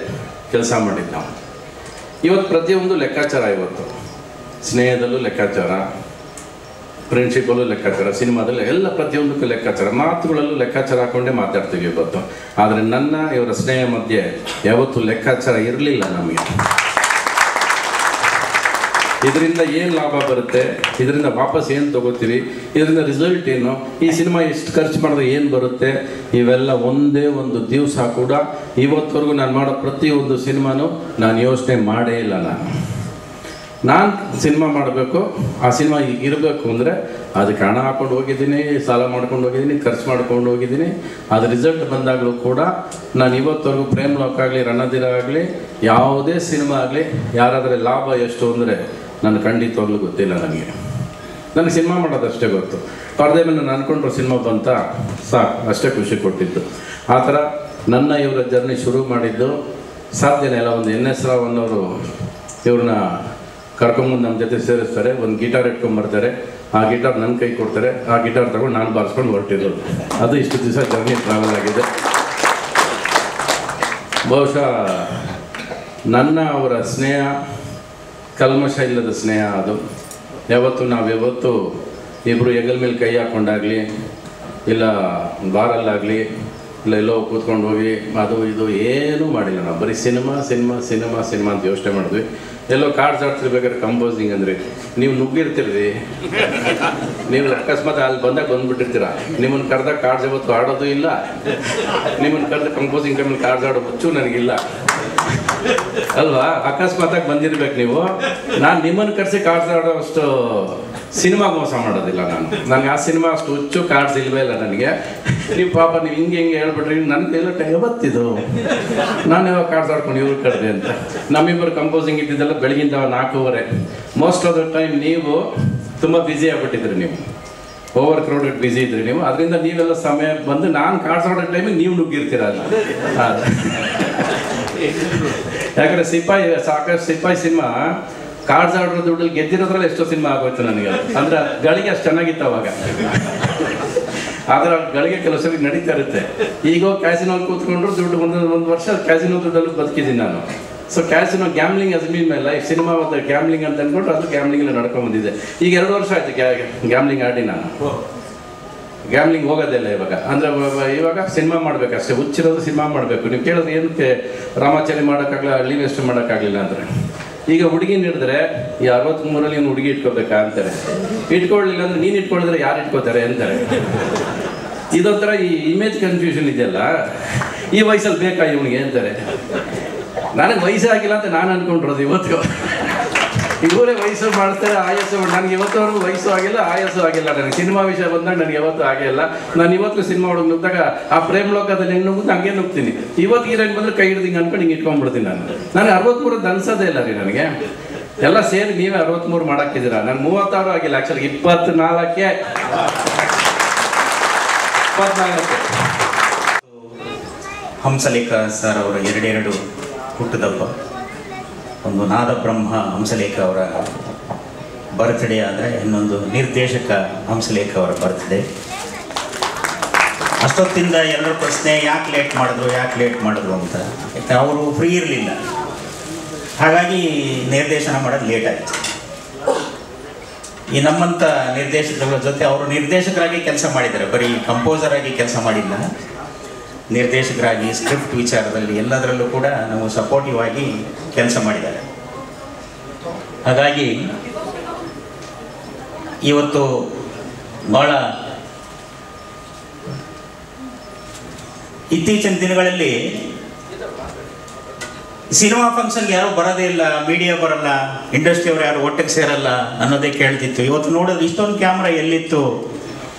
ಕೆಲಸ ಮಾಡಿದ್ದು ನಾವು. ಇವತ್ತು ಪ್ರತಿಯೊಂದು ಲೆಕ್ಕಾಚಾರ. ಇವತ್ತು ಸ್ನೇಹದಲ್ಲೂ ಲೆಕ್ಕಾಚಾರ, ಫ್ರೆಂಡ್ಶಿಪ್ಪಲ್ಲೂ ಲೆಕ್ಕಾಚಾರ, ಸಿನಿಮಾದಲ್ಲಿ ಎಲ್ಲ ಪ್ರತಿಯೊಂದಕ್ಕೂ ಲೆಕ್ಕಾಚಾರ, ಮಾತುಗಳಲ್ಲೂ ಲೆಕ್ಕಾಚಾರ ಹಾಕೊಂಡೇ ಮಾತಾಡ್ತೀವಿ ಇವತ್ತು. ಆದರೆ ಇವರ ಸ್ನೇಹ ಮಧ್ಯೆ ಯಾವತ್ತೂ ಲೆಕ್ಕಾಚಾರ ಇರಲಿಲ್ಲ ನಮಗೆ. ಇದರಿಂದ ಏನು ಲಾಭ ಬರುತ್ತೆ, ಇದರಿಂದ ವಾಪಸ್ ಏನು ತೊಗೋತೀವಿ, ಇದರಿಂದ ರಿಸಲ್ಟ್ ಏನು, ಈ ಸಿನಿಮಾ ಎಷ್ಟು ಖರ್ಚು ಮಾಡಿದ್ರೆ ಏನು ಬರುತ್ತೆ, ಇವೆಲ್ಲ ಒಂದೇ ಒಂದು ದಿವಸ ಕೂಡ ಇವತ್ತವರೆಗೂ ನಾನು ಮಾಡೋ ಪ್ರತಿಯೊಂದು ಸಿನಿಮಾನೂ ನಾನು ಯೋಚನೆ ಮಾಡೇ ಇಲ್ಲ. ನಾನು ಸಿನಿಮಾ ಮಾಡಬೇಕು, ಆ ಸಿನಿಮಾ ಇರಬೇಕು ಅಂದರೆ ಅದಕ್ಕೆ ಹಣ ಹಾಕ್ಕೊಂಡು ಹೋಗಿದ್ದೀನಿ, ಸಾಲ ಮಾಡ್ಕೊಂಡು ಹೋಗಿದ್ದೀನಿ, ಖರ್ಚು ಮಾಡ್ಕೊಂಡು ಹೋಗಿದ್ದೀನಿ. ಅದು ರಿಸಲ್ಟ್ ಬಂದಾಗಲೂ ಕೂಡ ನಾನು ಇವತ್ತವರೆಗೂ ಪ್ರೇಮ್ ಲೋಕ ಆಗಲಿ, ರಣಧೀರ ಆಗಲಿ, ಯಾವುದೇ ಸಿನಿಮಾ ಆಗಲಿ ಯಾರಾದರೆ ಲಾಭ ಎಷ್ಟು ಅಂದರೆ ನಾನು ಖಂಡಿತವಾಗ್ಲೂ ಗೊತ್ತಿಲ್ಲ. ನನಗೆ ಸಿನಿಮಾ ಮಾಡೋದಷ್ಟೇ ಗೊತ್ತು. ಪರದೆ ಮೇಲೆ ನಾನು ಅಂದ್ಕೊಂಡ್ರೆ ಸಿನಿಮಾ ಬಂತ ಸಾಕು, ಅಷ್ಟೇ ಖುಷಿ ಕೊಟ್ಟಿದ್ದು. ಆ ಥರ ಇವರ ಜರ್ನಿ ಶುರು ಮಾಡಿದ್ದು ಸಾಧ್ಯನೇ ಇಲ್ಲ. ಒಂದು NS ರಾವ್ ಅನ್ನೋರು ಇವ್ರನ್ನ ಕರ್ಕೊಂಬಂದು ನಮ್ಮ ಜೊತೆ ಸೇರಿಸ್ತಾರೆ, ಒಂದು ಗಿಟಾರ್ ಇಟ್ಕೊಂಬರ್ತಾರೆ, ಆ ಗಿಟಾರ್ ನನ್ನ ಕೈ ಕೊಡ್ತಾರೆ, ಆ ಗಿಟಾರ್ ತಗೊಂಡು ನಾನು ಬಾರಿಸ್ಕೊಂಡು ಹೊರಟಿರೋದು. ಅದು ಇಷ್ಟು ದಿವಸ ಜರ್ನಿ ಟ್ರಾವೆಲ್ ಆಗಿದೆ. ಬಹುಶಃ ಅವರ ಸ್ನೇಹ ಕಲ್ಮಶ ಇಲ್ಲದ ಸ್ನೇಹ. ಅದು ನಾವ್ಯಾವತ್ತು ಇಬ್ಬರು ಹೆಗಲ ಮೇಲೆ ಕೈ ಹಾಕ್ಕೊಂಡಾಗಲಿ, ಇಲ್ಲ ಬಾರಲ್ಲಾಗಲಿ, ಇಲ್ಲ ಎಲ್ಲೋ ಕೂತ್ಕೊಂಡು ಹೋಗಿ ಅದು ಇದು ಏನೂ ಮಾಡಿಲ್ಲ. ನಾವು ಬರೀ ಸಿನಿಮಾ ಅಂತ ಯೋಚನೆ ಮಾಡಿದ್ವಿ. ಎಲ್ಲೋ ಕಾರ್ಡ್ಸ್ ಆಡ್ತಿರ್ಬೇಕಾದ್ರೆ ಕಂಪೋಸಿಂಗ್ ಅಂದರೆ ನೀವು ನುಗ್ಗಿರ್ತೀರಿ, ನೀವು ಅಕಸ್ಮಾತ್ ಅಲ್ಲಿ ಬಂದ್ಬಿಟ್ಟಿರ್ತೀರ. ನಿಮ್ಮನ್ನು ಕರೆದಾಗ ಕಾರ್ಡ್ಸ್ ಯಾವತ್ತು ಆಡೋದು ಇಲ್ಲ, ನಿಮ್ಮನ್ನು ಕರೆದ ಕಂಪೋಸಿಂಗ್ ಟೈಮಲ್ಲಿ ಕಾರ್ಡ್ಸ್ ಆಡೋ ಹುಚ್ಚು ನನಗಿಲ್ಲ ಅಲ್ವಾ? ಅಕಸ್ಮಾತಾಗಿ ಬಂದಿರ್ಬೇಕು ನೀವು. ನಾನು ನಿಮ್ಮನ್ನು ಕರೆಸಿ ಕಾರ್ಡ್ಸ್ ಆಡೋ ಅಷ್ಟು ಸಿನಿಮಾಗೆ ಮೋಸ ಮಾಡೋದಿಲ್ಲ. ನನಗೆ ಆ ಸಿನಿಮಾ ಅಷ್ಟು ಹುಚ್ಚು ಕಾರ್ಡ್ಸ್ ಇಲ್ವೇ ಇಲ್ಲ ನನಗೆ. ನೀವು ಪಾಪ ನೀವು ಹಿಂಗೆ ಹೇಳ್ಬಿಟ್ರಿ, ನನಗೆ ಎಲ್ಲ ಯಾವತ್ತಿದು ನಾನು ಯಾವಾಗ ಕಾರ್ಡ್ಸ್ ಆಡ್ಕೊಂಡು ಇವ್ರು ಕರೆದೆ ಅಂತ. ನಮ್ಮಿಬ್ಬರು ಕಂಪೋಸಿಂಗ್ ಇದ್ದಿದ್ದೆಲ್ಲ ಬೆಳಗಿಂದ 4:30. ಮೋಸ್ಟ್ ಆಫ್ ದ ಟೈಮ್ ನೀವು ತುಂಬ ಬ್ಯುಸಿ ಆಗ್ಬಿಟ್ಟಿದ್ರಿ, ನೀವು ಓವರ್ ಕ್ರೌಡೆಡ್ ಬ್ಯುಸಿ ಇದ್ರಿ ನೀವು. ಅದರಿಂದ ನೀವೆಲ್ಲ ಸಮಯ ಬಂದು ನಾನು ಕಾರ್ಡ್ಸ್ ಆಡೋ ಟೈಮಿಗೆ ನೀವು ನುಗ್ಗಿರ್ತೀರ ಅಲ್ಲ. ಯಾಕಂದರೆ ಸಾಕಷ್ಟು ಸಿಪಾಯಿ ಸಿನಿಮಾ ಕಾರ್ಡ್ಸ್ ಆಡೋ ದುಡ್ಡಲ್ಲಿ ಗೆದ್ದಿರೋದ್ರಲ್ಲಿ ಎಷ್ಟೋ ಸಿನಿಮಾ ಆಗೋಯ್ತು ನನಗೆ. ಅಂದ್ರೆ ಗಳಿಗೆ ಅಷ್ಟು ಚೆನ್ನಾಗಿತ್ತು ಅವಾಗ. ಆದ್ರೆ ಗಳಿಗೆ ಕೆಲವು ಸಲ ನಡೀತಾ ಇರುತ್ತೆ. ಈಗ ಕ್ಯಾಸಿನೋಲ್ಲಿ ಕೂತ್ಕೊಂಡ್ರು ದುಡ್ಡು ಒಂದು ವರ್ಷ ಕ್ಯಾಸಿನೋ ದುಡ್ಡಲ್ಲಿ ಬದುಕಿದ್ದೀನಿ ನಾನು. So casino gambling has been my life. Cinema ಒಂದು ಗ್ಯಾಮ್ಲಿಂಗ್ ಅಂತ ಅಂದ್ಕೊಂಡ್ರೆ ಅದು ಗ್ಯಾಮ್ಲಿಂಗಲ್ಲಿ ನಡ್ಕೊಂಡ್ಬಂದಿದೆ. ಈಗ 2 ವರ್ಷ ಆಯ್ತು ಗ್ಯಾಮ್ಲಿಂಗ್ ಆಡಿ ನಾನು. ಗ್ಯಾಮ್ಲಿಂಗ್ ಹೋಗೋದಿಲ್ಲ ಇವಾಗ. ಅಂದರೆ ಇವಾಗ ಸಿನಿಮಾ ಮಾಡಬೇಕಷ್ಟೇ, ಹುಚ್ಚಿರೋದು ಸಿನಿಮಾ ಮಾಡಬೇಕು. ನೀವು ಕೇಳಿದ್ರೆ ಏನಕ್ಕೆ ರಾಮಾಚಾರಿ ಮಾಡೋಕ್ಕಾಗಲ್ಲ, ಹಳ್ಳಿ ವೆಸ್ಟ್ ಮಾಡೋಕ್ಕಾಗಲಿಲ್ಲ ಅಂದರೆ, ಈಗ ಹುಡುಗಿನ ಹಿಡಿದ್ರೆ ಈ 63ರಲ್ಲಿ ನೀನು ಹುಡುಗಿ ಇಟ್ಕೋಬೇಕಾ ಅಂತಾರೆ. ಇಟ್ಕೊಳ್ಳಿಲ್ಲ ಅಂದರೆ ನೀನು ಇಟ್ಕೊಂಡಿದ್ರೆ ಯಾರು ಇಟ್ಕೋತಾರೆ ಅಂತಾರೆ. ಇದೊಂಥರ ಈ ಇಮೇಜ್ ಕನ್ಫ್ಯೂಷನ್ ಇದೆಯಲ್ಲ, ಈ ವಯಸ್ಸಲ್ಲಿ ಬೇಕಾ ಇವನಿಗೆ ಅಂತಾರೆ. ನನಗೆ ವಯಸ್ಸಾಗಿಲ್ಲ ಅಂತ ನಾನು ಅಂದ್ಕೊಂಡಿರೋದು ಇವತ್ತು. ಇವರೇ ವಯಸ್ಸು ಮಾಡ್ತಾರೆ, ಆಯಸ್ಸು. ನನಗೆ ಇವತ್ತವರೆಗೂ ವಯಸ್ಸು ಆಗಿಲ್ಲ, ಆಯಸ್ಸು ಆಗಿಲ್ಲ. ನನಗೆ ಸಿನಿಮಾ ವಿಷಯ ಬಂದಾಗ ನನಗೆ ಯಾವತ್ತೂ ಆಗಿಲ್ಲ. ನಾನು ಇವತ್ತು ಸಿನಿಮಾ ಒಳಗೆ ನುಗ್ದಾಗ ಆ ಪ್ರೇಮ ಲೋಕದಲ್ಲಿ ಹೆಂಗೆ ನುಗ್ಗುತ್ತೆ ಹಂಗೆ ನುಗ್ತೀನಿ. ಇವತ್ತು ಹೀರೋಯಿನ್ ಬಂದರೆ ಕೈ ಹಿಡ್ದು ಹಿಂಗೆ ಅನ್ಕೊಂಡು ಹಿಂಗೆ ಇಟ್ಕೊಂಡ್ಬಿಡ್ತೀನಿ ನಾನು. ನನಗೆ 63 ಅನ್ಸೋದೇ ಇಲ್ಲ ರೀ ನನಗೆ. ಎಲ್ಲ ಸೇರಿ ನೀವೇ 63 ಮಾಡಾಕಿದ್ದೀರಾ. ನಾನು 36 ಆಗಿಲ್ಲ, ಆ್ಯಕ್ಚುಲಿ 24ಕ್ಕೆ. ಹಂಸಲೇಖ ಸರ್ ಅವರ 2 ಹುಟ್ಟುಹಬ್ಬ. ಒಂದು ನಾದಬ್ರಹ್ಮ ಹಂಸಲೇಖ ಅವರ ಬರ್ತ್ಡೇ ಆದರೆ, ಇನ್ನೊಂದು ನಿರ್ದೇಶಕ ಹಂಸಲೇಖ ಅವರ ಬರ್ತ್ಡೇ. ಅಷ್ಟೊತ್ತಿಂದ ಎಲ್ಲರ ಪ್ರಶ್ನೆ ಯಾಕೆ ಲೇಟ್ ಮಾಡಿದ್ರು ಅಂತ. ಯಾಕೆ ಅವರು ಫ್ರೀ ಇರಲಿಲ್ಲ, ಹಾಗಾಗಿ ನಿರ್ದೇಶನ ಮಾಡೋದು ಲೇಟ್ ಆಯಿತು. ಈ ನಮ್ಮಂಥ ನಿರ್ದೇಶಕರ ಜೊತೆ ಅವರು ನಿರ್ದೇಶಕರಾಗಿ ಕೆಲಸ ಮಾಡಿದ್ದಾರೆ, ಬರೀ ಕಂಪೋಸರ್ ಆಗಿ ಕೆಲಸ ಮಾಡಿಲ್ಲ. ನಿರ್ದೇಶಕರಾಗಿ ಸ್ಕ್ರಿಪ್ಟ್ ವಿಚಾರದಲ್ಲಿ ಎಲ್ಲದರಲ್ಲೂ ಕೂಡ ನಾವು ಸಪೋರ್ಟಿವ್ ಆಗಿ ಕೆಲಸ ಮಾಡಿದ್ದಾರೆ. ಹಾಗಾಗಿ ಇವತ್ತು ಭಾಳ ಇತ್ತೀಚಿನ ದಿನಗಳಲ್ಲಿ ಸಿನಿಮಾ ಫಂಕ್ಷನ್ಗೆ ಯಾರು ಬರೋದೇ ಇಲ್ಲ, ಮೀಡಿಯಾ ಬರಲ್ಲ, ಇಂಡಸ್ಟ್ರಿಯವರು ಯಾರು ಒಟ್ಟಿಗೆ ಸೇರಲ್ಲ ಅನ್ನೋದೇ ಕೇಳ್ತಿತ್ತು. ಇವತ್ತು ನೋಡೋದು ಇಷ್ಟೊಂದು ಕ್ಯಾಮ್ರಾ ಎಲ್ಲಿತ್ತು,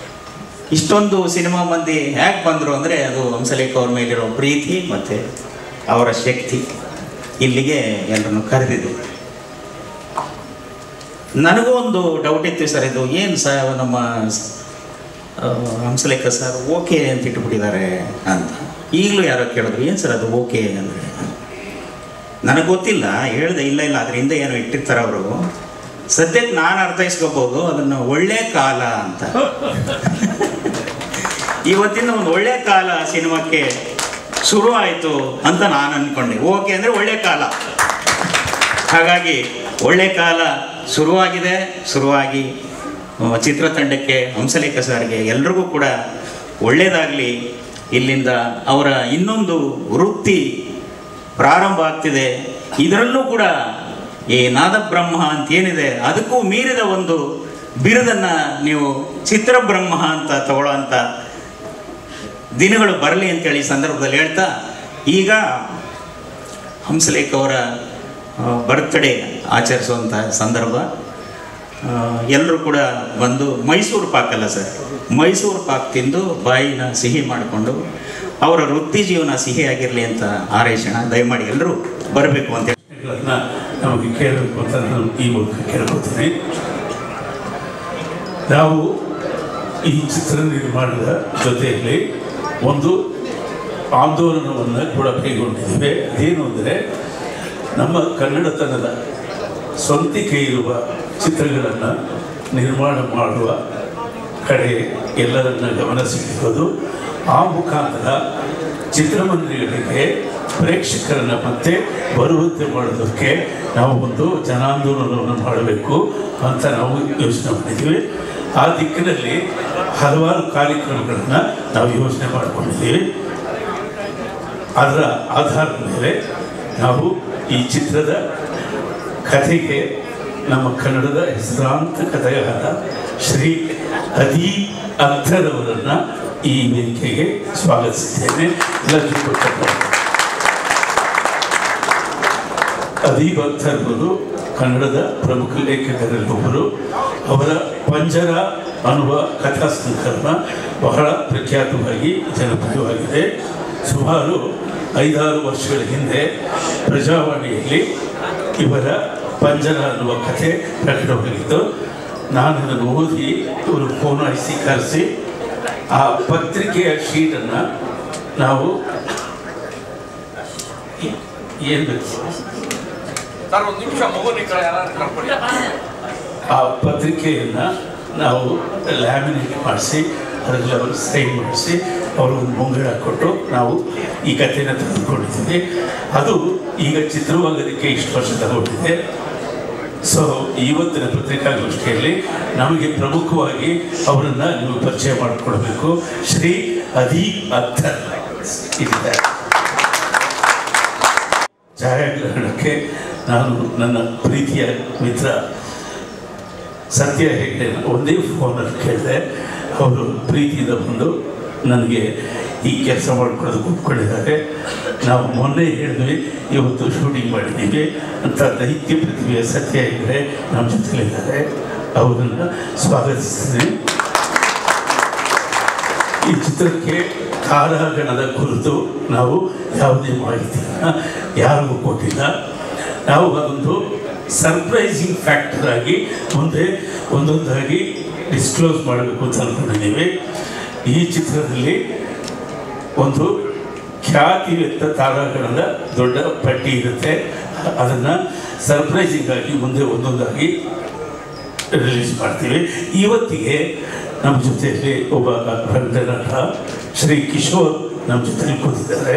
ಇಷ್ಟೊಂದು ಸಿನಿಮಾ ಮಂದಿ ಹೇಗೆ ಬಂದರು ಅಂದರೆ ಅದು ಹಂಸಲೇಖ ಅವ್ರ ಮೇಲಿರೋ ಪ್ರೀತಿ ಮತ್ತು ಅವರ ಶಕ್ತಿ ಇಲ್ಲಿಗೆ ಎಲ್ಲರನ್ನು ಕರೆದಿದೆ. ನನಗೂ ಒಂದು ಡೌಟ್ ಇತ್ತು ಸರ್, ಇದು ಏನು ಸರ್ ನಮ್ಮ ಹಂಸಲೇಖ ಸರ್ ಓಕೆ ಅಂತ ಇಟ್ಬಿಟ್ಟಿದ್ದಾರೆ ಅಂತ. ಈಗಲೂ ಯಾರೋ ಕೇಳಿದ್ರು, ಏನು ಸರ್ ಅದು ಓಕೆ ಅಂದರೆ. ನನಗೆ ಗೊತ್ತಿಲ್ಲ, ಹೇಳ್ದೆ ಇಲ್ಲ ಅದರಿಂದ ಏನೋ ಇಟ್ಟಿರ್ತಾರೆ ಅವರು. ಸದ್ಯಕ್ಕೆ ನಾನು ಅರ್ಥೈಸ್ಕೋಬೋದು ಅದನ್ನು ಒಳ್ಳೆ ಕಾಲ ಅಂತ. ಇವತ್ತಿನ ಒಂದು ಒಳ್ಳೆ ಕಾಲ ಸಿನಿಮಾಕ್ಕೆ ಶುರು ಆಯಿತು ಅಂತ ನಾನು ಅಂದ್ಕೊಂಡೆ. ಓಕೆ ಅಂದರೆ ಒಳ್ಳೆ ಕಾಲ. ಹಾಗಾಗಿ ಒಳ್ಳೆ ಕಾಲ ಶುರುವಾಗಿ ಚಿತ್ರತಂಡಕ್ಕೆ, ಹಂಸಲೇಖ ಸರ್ಗೆ ಎಲ್ರಿಗೂ ಕೂಡ ಒಳ್ಳೆಯದಾಗಲಿ. ಇಲ್ಲಿಂದ ಅವರ ಇನ್ನೊಂದು ವೃತ್ತಿ ಪ್ರಾರಂಭ ಆಗ್ತಿದೆ. ಇದರಲ್ಲೂ ಕೂಡ ಈ ನಾದಬ್ರಹ್ಮ ಅಂತ ಏನಿದೆ ಅದಕ್ಕೂ ಮೀರಿದ ಒಂದು ಬಿರುದನ್ನು ನೀವು ಚಿತ್ರಬ್ರಹ್ಮ ಅಂತ ತಗೊಳ್ಳೋ ಅಂಥ ದಿನಗಳು ಬರಲಿ ಅಂತೇಳಿ ಸಂದರ್ಭದಲ್ಲಿ ಹೇಳ್ತಾ, ಈಗ ಹಂಸಲೇಖ ಅವರ ಬರ್ತ್ಡೇ ಆಚರಿಸುವಂಥ ಸಂದರ್ಭ. ಎಲ್ಲರೂ ಕೂಡ ಬಂದು ಮೈಸೂರು ಪಾಕ್ ಅಲ್ಲ ಸರ್, ಮೈಸೂರು ಪಾಕ್ ತಿಂದು ಬಾಯಿನ ಸಿಹಿ ಮಾಡಿಕೊಂಡು ಅವರ ವೃತ್ತಿ ಜೀವನ ಸಿಹಿಯಾಗಿರಲಿ ಅಂತ ಹಾರೈಸೋಣ. ದಯಮಾಡಿ ಎಲ್ಲರೂ ಬರಬೇಕು ಅಂತ ನಮಗೆ ಕೇಳಬೇಕು ಅಂತ ನಾನು ಈ ಮೂಲಕ ಕೇಳ್ಕೊತೀನಿ. ನಾವು ಈ ಚಿತ್ರ ನಿರ್ಮಾಣದ ಜೊತೆಯಲ್ಲಿ ಒಂದು ಆಂದೋಲನವನ್ನು ಕೂಡ ಕೈಗೊಂಡಿದ್ದೇವೆ. ಅದೇನು ಅಂದರೆ, ನಮ್ಮ ಕನ್ನಡತನದ ಸ್ವಂತಿಕೆ ಇರುವ ಚಿತ್ರಗಳನ್ನು ನಿರ್ಮಾಣ ಮಾಡುವ ಕಡೆ ಎಲ್ಲರನ್ನ ಗಮನ ಸೆಳೆಯೋದು. ಆ ಮುಖಾಂತರ ಚಿತ್ರಮಂದಿರಗಳಿಗೆ ಪ್ರೇಕ್ಷಕರನ್ನು ಮತ್ತೆ ಬರುವಂತೆ ಮಾಡೋದಕ್ಕೆ ನಾವು ಒಂದು ಜನಾಂದೋಲನವನ್ನು ಮಾಡಬೇಕು ಅಂತ ನಾವು ಯೋಚನೆ ಮಾಡಿದ್ದೀವಿ. ಆ ದಿಕ್ಕಿನಲ್ಲಿ ಹಲವಾರು ಕಾರ್ಯಕ್ರಮಗಳನ್ನು ನಾವು ಯೋಚನೆ ಮಾಡಿಕೊಂಡಿದ್ದೀವಿ. ಅದರ ಆಧಾರದ ಮೇಲೆ ನಾವು ಈ ಚಿತ್ರದ ಕಥೆಗೆ ನಮ್ಮ ಕನ್ನಡದ ಹೆಸರಾಂತ ಕಥೆಗಾರ ಶ್ರೀ ಅದೀಬ್ ಅಖ್ತರ್ ಅವರನ್ನು ಈ ವೇದಿಕೆಗೆ ಸ್ವಾಗತಿಸಿದ್ದೇನೆ. ಅದೀಬ್ ಅಖ್ತರ್ ಅವರು ಕನ್ನಡದ ಪ್ರಮುಖ ಲೇಖಕರಲ್ಲೊಬ್ಬರು. ಅವರ ಪಂಜರ ಅನ್ನುವ ಕಥಾ ಸಂಕಲನ ಬಹಳ ಪ್ರಖ್ಯಾತವಾಗಿ ಜನಪ್ರಿಯವಾಗಿದೆ. ಸುಮಾರು 5-6 ವರ್ಷಗಳ ಹಿಂದೆ ಪ್ರಜಾವಾಣಿಯಲ್ಲಿ ಇವರ ಪಂಜರ ಅನ್ನುವ ಕಥೆ ಪ್ರಕಟವಾಗಿತ್ತು. ನಾನು ಇದನ್ನು ಓದಿ ಇವರು ಫೋನ್ ಹಾಯಿಸಿ ಕರೆಸಿ ಆ ಪತ್ರಿಕೆಯ ಶೀಟನ್ನು ನಾವು ಏನು ಬೇಕು ಆ ಪತ್ರಿಕೆಯನ್ನು ನಾವು ಲ್ಯಾಮಿನೇಟ್ ಮಾಡಿಸಿ ಅದರಲ್ಲಿ ಅವರು ಸೈನ್ ಮಾಡಿಸಿ ಅವರು ಒಂದು ಮುಂಗಡ ಕೊಟ್ಟು ನಾವು ಈ ಕಥೆಯನ್ನು ತೆಗೆದುಕೊಂಡಿದ್ದೀವಿ. ಅದು ಈಗ ಚಿತ್ರವಾಗೋದಕ್ಕೆ ಇಷ್ಟು ವರ್ಷ ತಗೊಂಡಿದೆ. ಸೊ ಇವತ್ತಿನ ಪತ್ರಿಕಾಗೋಷ್ಠಿಯಲ್ಲಿ ನಮಗೆ ಪ್ರಮುಖವಾಗಿ ಅವರನ್ನು ನೀವು ಪರಿಚಯ ಮಾಡಿಕೊಡ್ಬೇಕು. ಶ್ರೀ ಅದೀಪ್ ಅಖ್ತರ್ ಇದ್ದಾರೆ. ಛಾಯಾಗ್ರಹಣಕ್ಕೆ ನಾನು ನನ್ನ ಪ್ರೀತಿಯ ಮಿತ್ರ ಸತ್ಯ ಹೆಗ್ಡೆ ಒಂದೇ ಫೋನಲ್ಲಿ ಕೇಳಿದೆ. ಅವರು ಪ್ರೀತಿಯಿಂದ ಬಂದು ನನಗೆ ಈ ಕೆಲಸ ಮಾಡಿಕೊಡೋದಕ್ಕೆ ಒಪ್ಕೊಂಡಿದ್ದಾರೆ. ನಾವು ಮೊನ್ನೆ ಹೇಳಿದ್ವಿ, ಇವತ್ತು ಶೂಟಿಂಗ್ ಮಾಡಿದ್ದೀವಿ ಅಂತ. ದೈತ್ಯ ಪ್ರತಿಭೆಯ ಸತ್ಯ ಹೆಗ್ಡೆ ನಮ್ಮ ಜೊತೆಲಿದ್ದಾರೆ. ಅವರನ್ನು ಸ್ವಾಗತಿಸ್ತೀನಿ. ಈ ಚಿತ್ರಕ್ಕೆ ತಾರಾಗಣದ ಕುರಿತು ನಾವು ಯಾವುದೇ ಮಾಹಿತಿಯನ್ನು ಯಾರಿಗೂ ಕೊಟ್ಟಿಲ್ಲ. ನಾವು ಅದೊಂದು ಸರ್ಪ್ರೈಸಿಂಗ್ ಫ್ಯಾಕ್ಟರ್ ಆಗಿ ಮುಂದೆ ಒಂದೊಂದಾಗಿ ಡಿಸ್ಕ್ಲೋಸ್ ಮಾಡಬೇಕು ಅಂತ ಅಂದ್ಕೊಂಡಿದ್ದೀವಿ. ಈ ಚಿತ್ರದಲ್ಲಿ ಒಂದು ಖ್ಯಾತಿವೆತ್ತ ತಾರಾಗಣದ ದೊಡ್ಡ ಪಟ್ಟಿ ಇರುತ್ತೆ. ಅದನ್ನು ಸರ್ಪ್ರೈಸಿಂಗ್ ಆಗಿ ಮುಂದೆ ಒಂದೊಂದಾಗಿ ರಿಲೀಸ್ ಮಾಡ್ತೀವಿ. ಇವತ್ತಿಗೆ ನಮ್ಮ ಜೊತೆಯಲ್ಲಿ ಒಬ್ಬ ರಂಗನಟ ಶ್ರೀ ಕಿಶೋರ್ ನಮ್ಮ ಜೊತೆಲಿ ಕೂತಿದ್ದಾರೆ.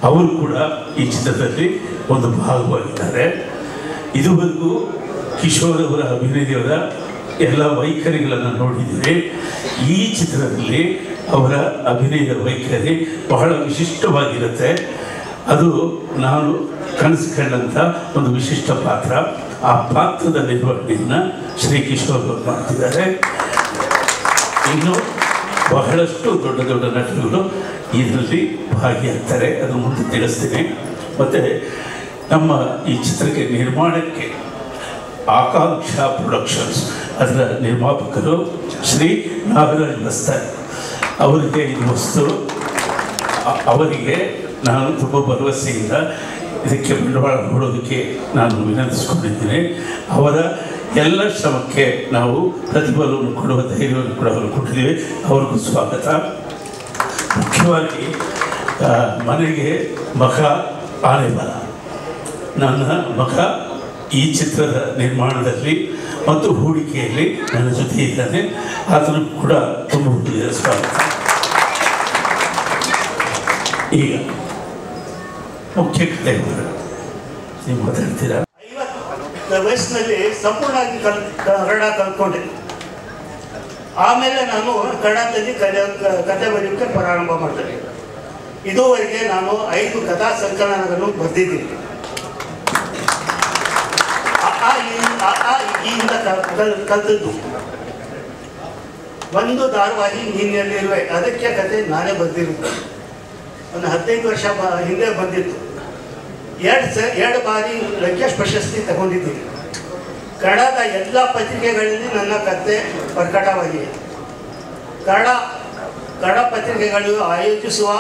ಅವರು ಕೂಡ ಈ ಚಿತ್ರದಲ್ಲಿ ಒಂದು ಭಾಗವಾಗಿದ್ದಾರೆ. ಇದುವರೆಗೂ ಕಿಶೋರ್ ಅವರ ಅಭಿನಯದ ಎಲ್ಲ ವೈಖರಿಗಳನ್ನು ನೋಡಿದ್ದೀವಿ. ಈ ಚಿತ್ರದಲ್ಲಿ ಅವರ ಅಭಿನಯದ ವೈಖರಿ ಬಹಳ ವಿಶಿಷ್ಟವಾಗಿರುತ್ತೆ. ಅದು ನಾನು ಕನಸು ಕಂಡಂಥ ಒಂದು ವಿಶಿಷ್ಟ ಪಾತ್ರ. ಆ ಪಾತ್ರದ ನಿರ್ವಹಣೆಯನ್ನು ಶ್ರೀ ಕಿಶೋರ್ ಅವರು ಮಾಡ್ತಿದ್ದಾರೆ. ಇನ್ನು ಬಹಳಷ್ಟು ದೊಡ್ಡ ದೊಡ್ಡ ನಟರುಗಳು ಇದರಲ್ಲಿ ಭಾಗಿಯಾಗ್ತಾರೆ. ಅದನ್ನು ಮುಂದೆ ತಿಳಿಸ್ತೀನಿ. ಮತ್ತು ನಮ್ಮ ಈ ಚಿತ್ರಕ್ಕೆ ನಿರ್ಮಾಣಕ್ಕೆ ಆಕಾಂಕ್ಷಾ ಪ್ರೊಡಕ್ಷನ್ಸ್ ಅದರ ನಿರ್ಮಾಪಕರು ಶ್ರೀ ನಾಗರಾಜ್ ಬಸ್ತಾರ್ ಅವರಿಗೆ ಇದು ವಸ್ತು. ಅವರಿಗೆ ನಾನು ತುಂಬ ಭರವಸೆಯಿಂದ ಇದಕ್ಕೆ ಬಂಡವಾಳ ಕೊಡೋದಕ್ಕೆ ನಾನು ವಿನಂತಿಸ್ಕೊಂಡಿದ್ದೀನಿ. ಅವರ ಎಲ್ಲ ಶ್ರಮಕ್ಕೆ ನಾವು ಪ್ರತಿಫಲವನ್ನು ಕೊಡುವ ಧೈರ್ಯವನ್ನು ಕೂಡ ಅವರು ಕೊಟ್ಟಿದ್ದೀವಿ. ಅವ್ರಿಗೂ ಸ್ವಾಗತ. ಮುಖ್ಯವಾಗಿ ಮನೆಗೆ ಮಗ ಆನೆಬಲ, ನನ್ನ ಮಗ ಈ ಚಿತ್ರದ ನಿರ್ಮಾಣದಲ್ಲಿ ಮತ್ತು ಹೂಡಿಕೆಯಲ್ಲಿ ನನ್ನ ಜೊತೆ ಇದ್ದಾನೆ. ಆತನು ಕೂಡ ತುಂಬ ಹುಟ್ಟಿದ ಸ್ವಾಗತ. ಈಗ ಮುಖ್ಯ ಕಥೆ ನೀವು ಮಾತಾಡ್ತೀರಾ? 50 ವಯಸ್ಸಿನಲ್ಲಿ ಸಂಪೂರ್ಣವಾಗಿ ಕನ್ನಡ ಕಲ್ತ್ಕೊಂಡೆ. ಆಮೇಲೆ ನಾನು ಕನ್ನಡದಲ್ಲಿ ಕಥೆ ಬರೆಯೋಕ್ಕೆ ಪ್ರಾರಂಭ ಮಾಡಿದೆ. ಇದುವರೆಗೆ ನಾನು 5 ಕಥಾ ಸಂಕಲನಗಳನ್ನು ಬರೆದಿದ್ದೀನಿ. ಈಗಿಂದ ಕಲ್ತದ್ದು ಒಂದು ಧಾರಾವಾಹಿ ನೀನೆಲ್ಲಿರುವೆ, ಅದಕ್ಕೆ ಕತೆ ನಾನೇ ಬರೆದಿರುತ್ತೆ. ಒಂದು 15 ವರ್ಷ ಹಿಂದೆ ಬಂದಿತ್ತು. 2 ಬಾರಿ ಲಂಕೇಶ್ ಪ್ರಶಸ್ತಿ ತಗೊಂಡಿದ್ದೀನಿ. ಕನ್ನಡದ ಎಲ್ಲ ಪತ್ರಿಕೆಗಳಲ್ಲಿ ನನ್ನ ಕತೆ ಪ್ರಕಟವಾಗಿದೆ. ಕನ್ನಡ ಪತ್ರಿಕೆಗಳು ಆಯೋಜಿಸುವ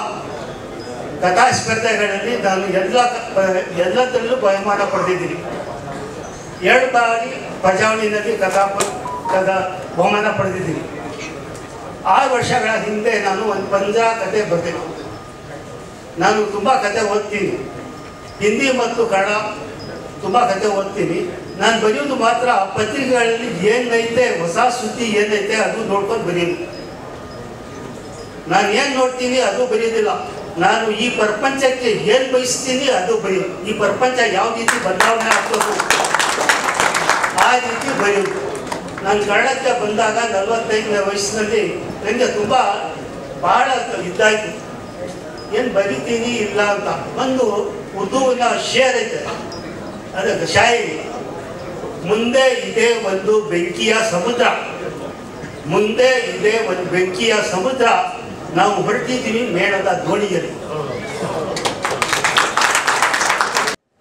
ಕಥಾ ಸ್ಪರ್ಧೆಗಳಲ್ಲಿ ನಾನು ಎಲ್ಲದರಲ್ಲೂ ಬಹುಮಾನ ಪಡೆದಿದ್ದೀನಿ. 2 ಬಾರಿ ಪ್ರಜಾವಣಿಯಲ್ಲಿ ಕಥಾ ಬಹುಮಾನ ಪಡೆದಿದ್ದೀನಿ. 6 ವರ್ಷಗಳ ಹಿಂದೆ ನಾನು ಒಂದು 15 ಕತೆ ಬರೆದೆ. ನಾನು ತುಂಬ ಕತೆ ಓದ್ತೀನಿ. ಹಿಂದಿ ಮತ್ತು ಕನ್ನಡ ತುಂಬ ಕತೆ ಓದ್ತೀನಿ. ನಾನು ಬರೆಯೋದು ಮಾತ್ರ ಪತ್ರಿಕೆಗಳಲ್ಲಿ ಏನೈತೆ, ಹೊಸ ಸುದ್ದಿ ಏನೈತೆ ಅದು ನೋಡ್ಕೊಂಡು ಬರೆಯೋದು. ನಾನು ಏನು ನೋಡ್ತೀನಿ ಅದು ಬರೆಯೋದಿಲ್ಲ. ನಾನು ಈ ಪ್ರಪಂಚಕ್ಕೆ ಏನು ಬಯಸ್ತೀನಿ ಅದು ಬರೆಯೋದು. ಈ ಪ್ರಪಂಚ ಯಾವ ರೀತಿ ಬದಲಾವಣೆ ಆಗ್ತದೆ ಆ ರೀತಿ ಬರೆಯೋದು. ನಾನು ಕನ್ನಡಕ್ಕೆ ಬಂದಾಗ 45ನೇ ವಯಸ್ಸಿನಲ್ಲಿ ನನಗೆ ತುಂಬ ಭಾಳ ಇದ್ದಾಯಿತು. ಏನು ಬರಿತೀನಿ ಇಲ್ಲ ಅಂತ. ಒಂದು ಉರ್ದುವಿನ ಶೇರ್ ಐತೆ, ಅದಕ್ಕೆ ಶಾಯರಿ, ಮುಂದೆ ಇದೆ ಒಂದು ಬೆಂಕಿಯ ಸಮುದ್ರ, ಮುಂದೆ ಇದೆ ಒಂದು ಬೆಂಕಿಯ ಸಮುದ್ರ, ನಾವು ಹೊರಟಿದ್ದೀವಿ ಮೇಣದ ದೋಣಿಯಲ್ಲಿ.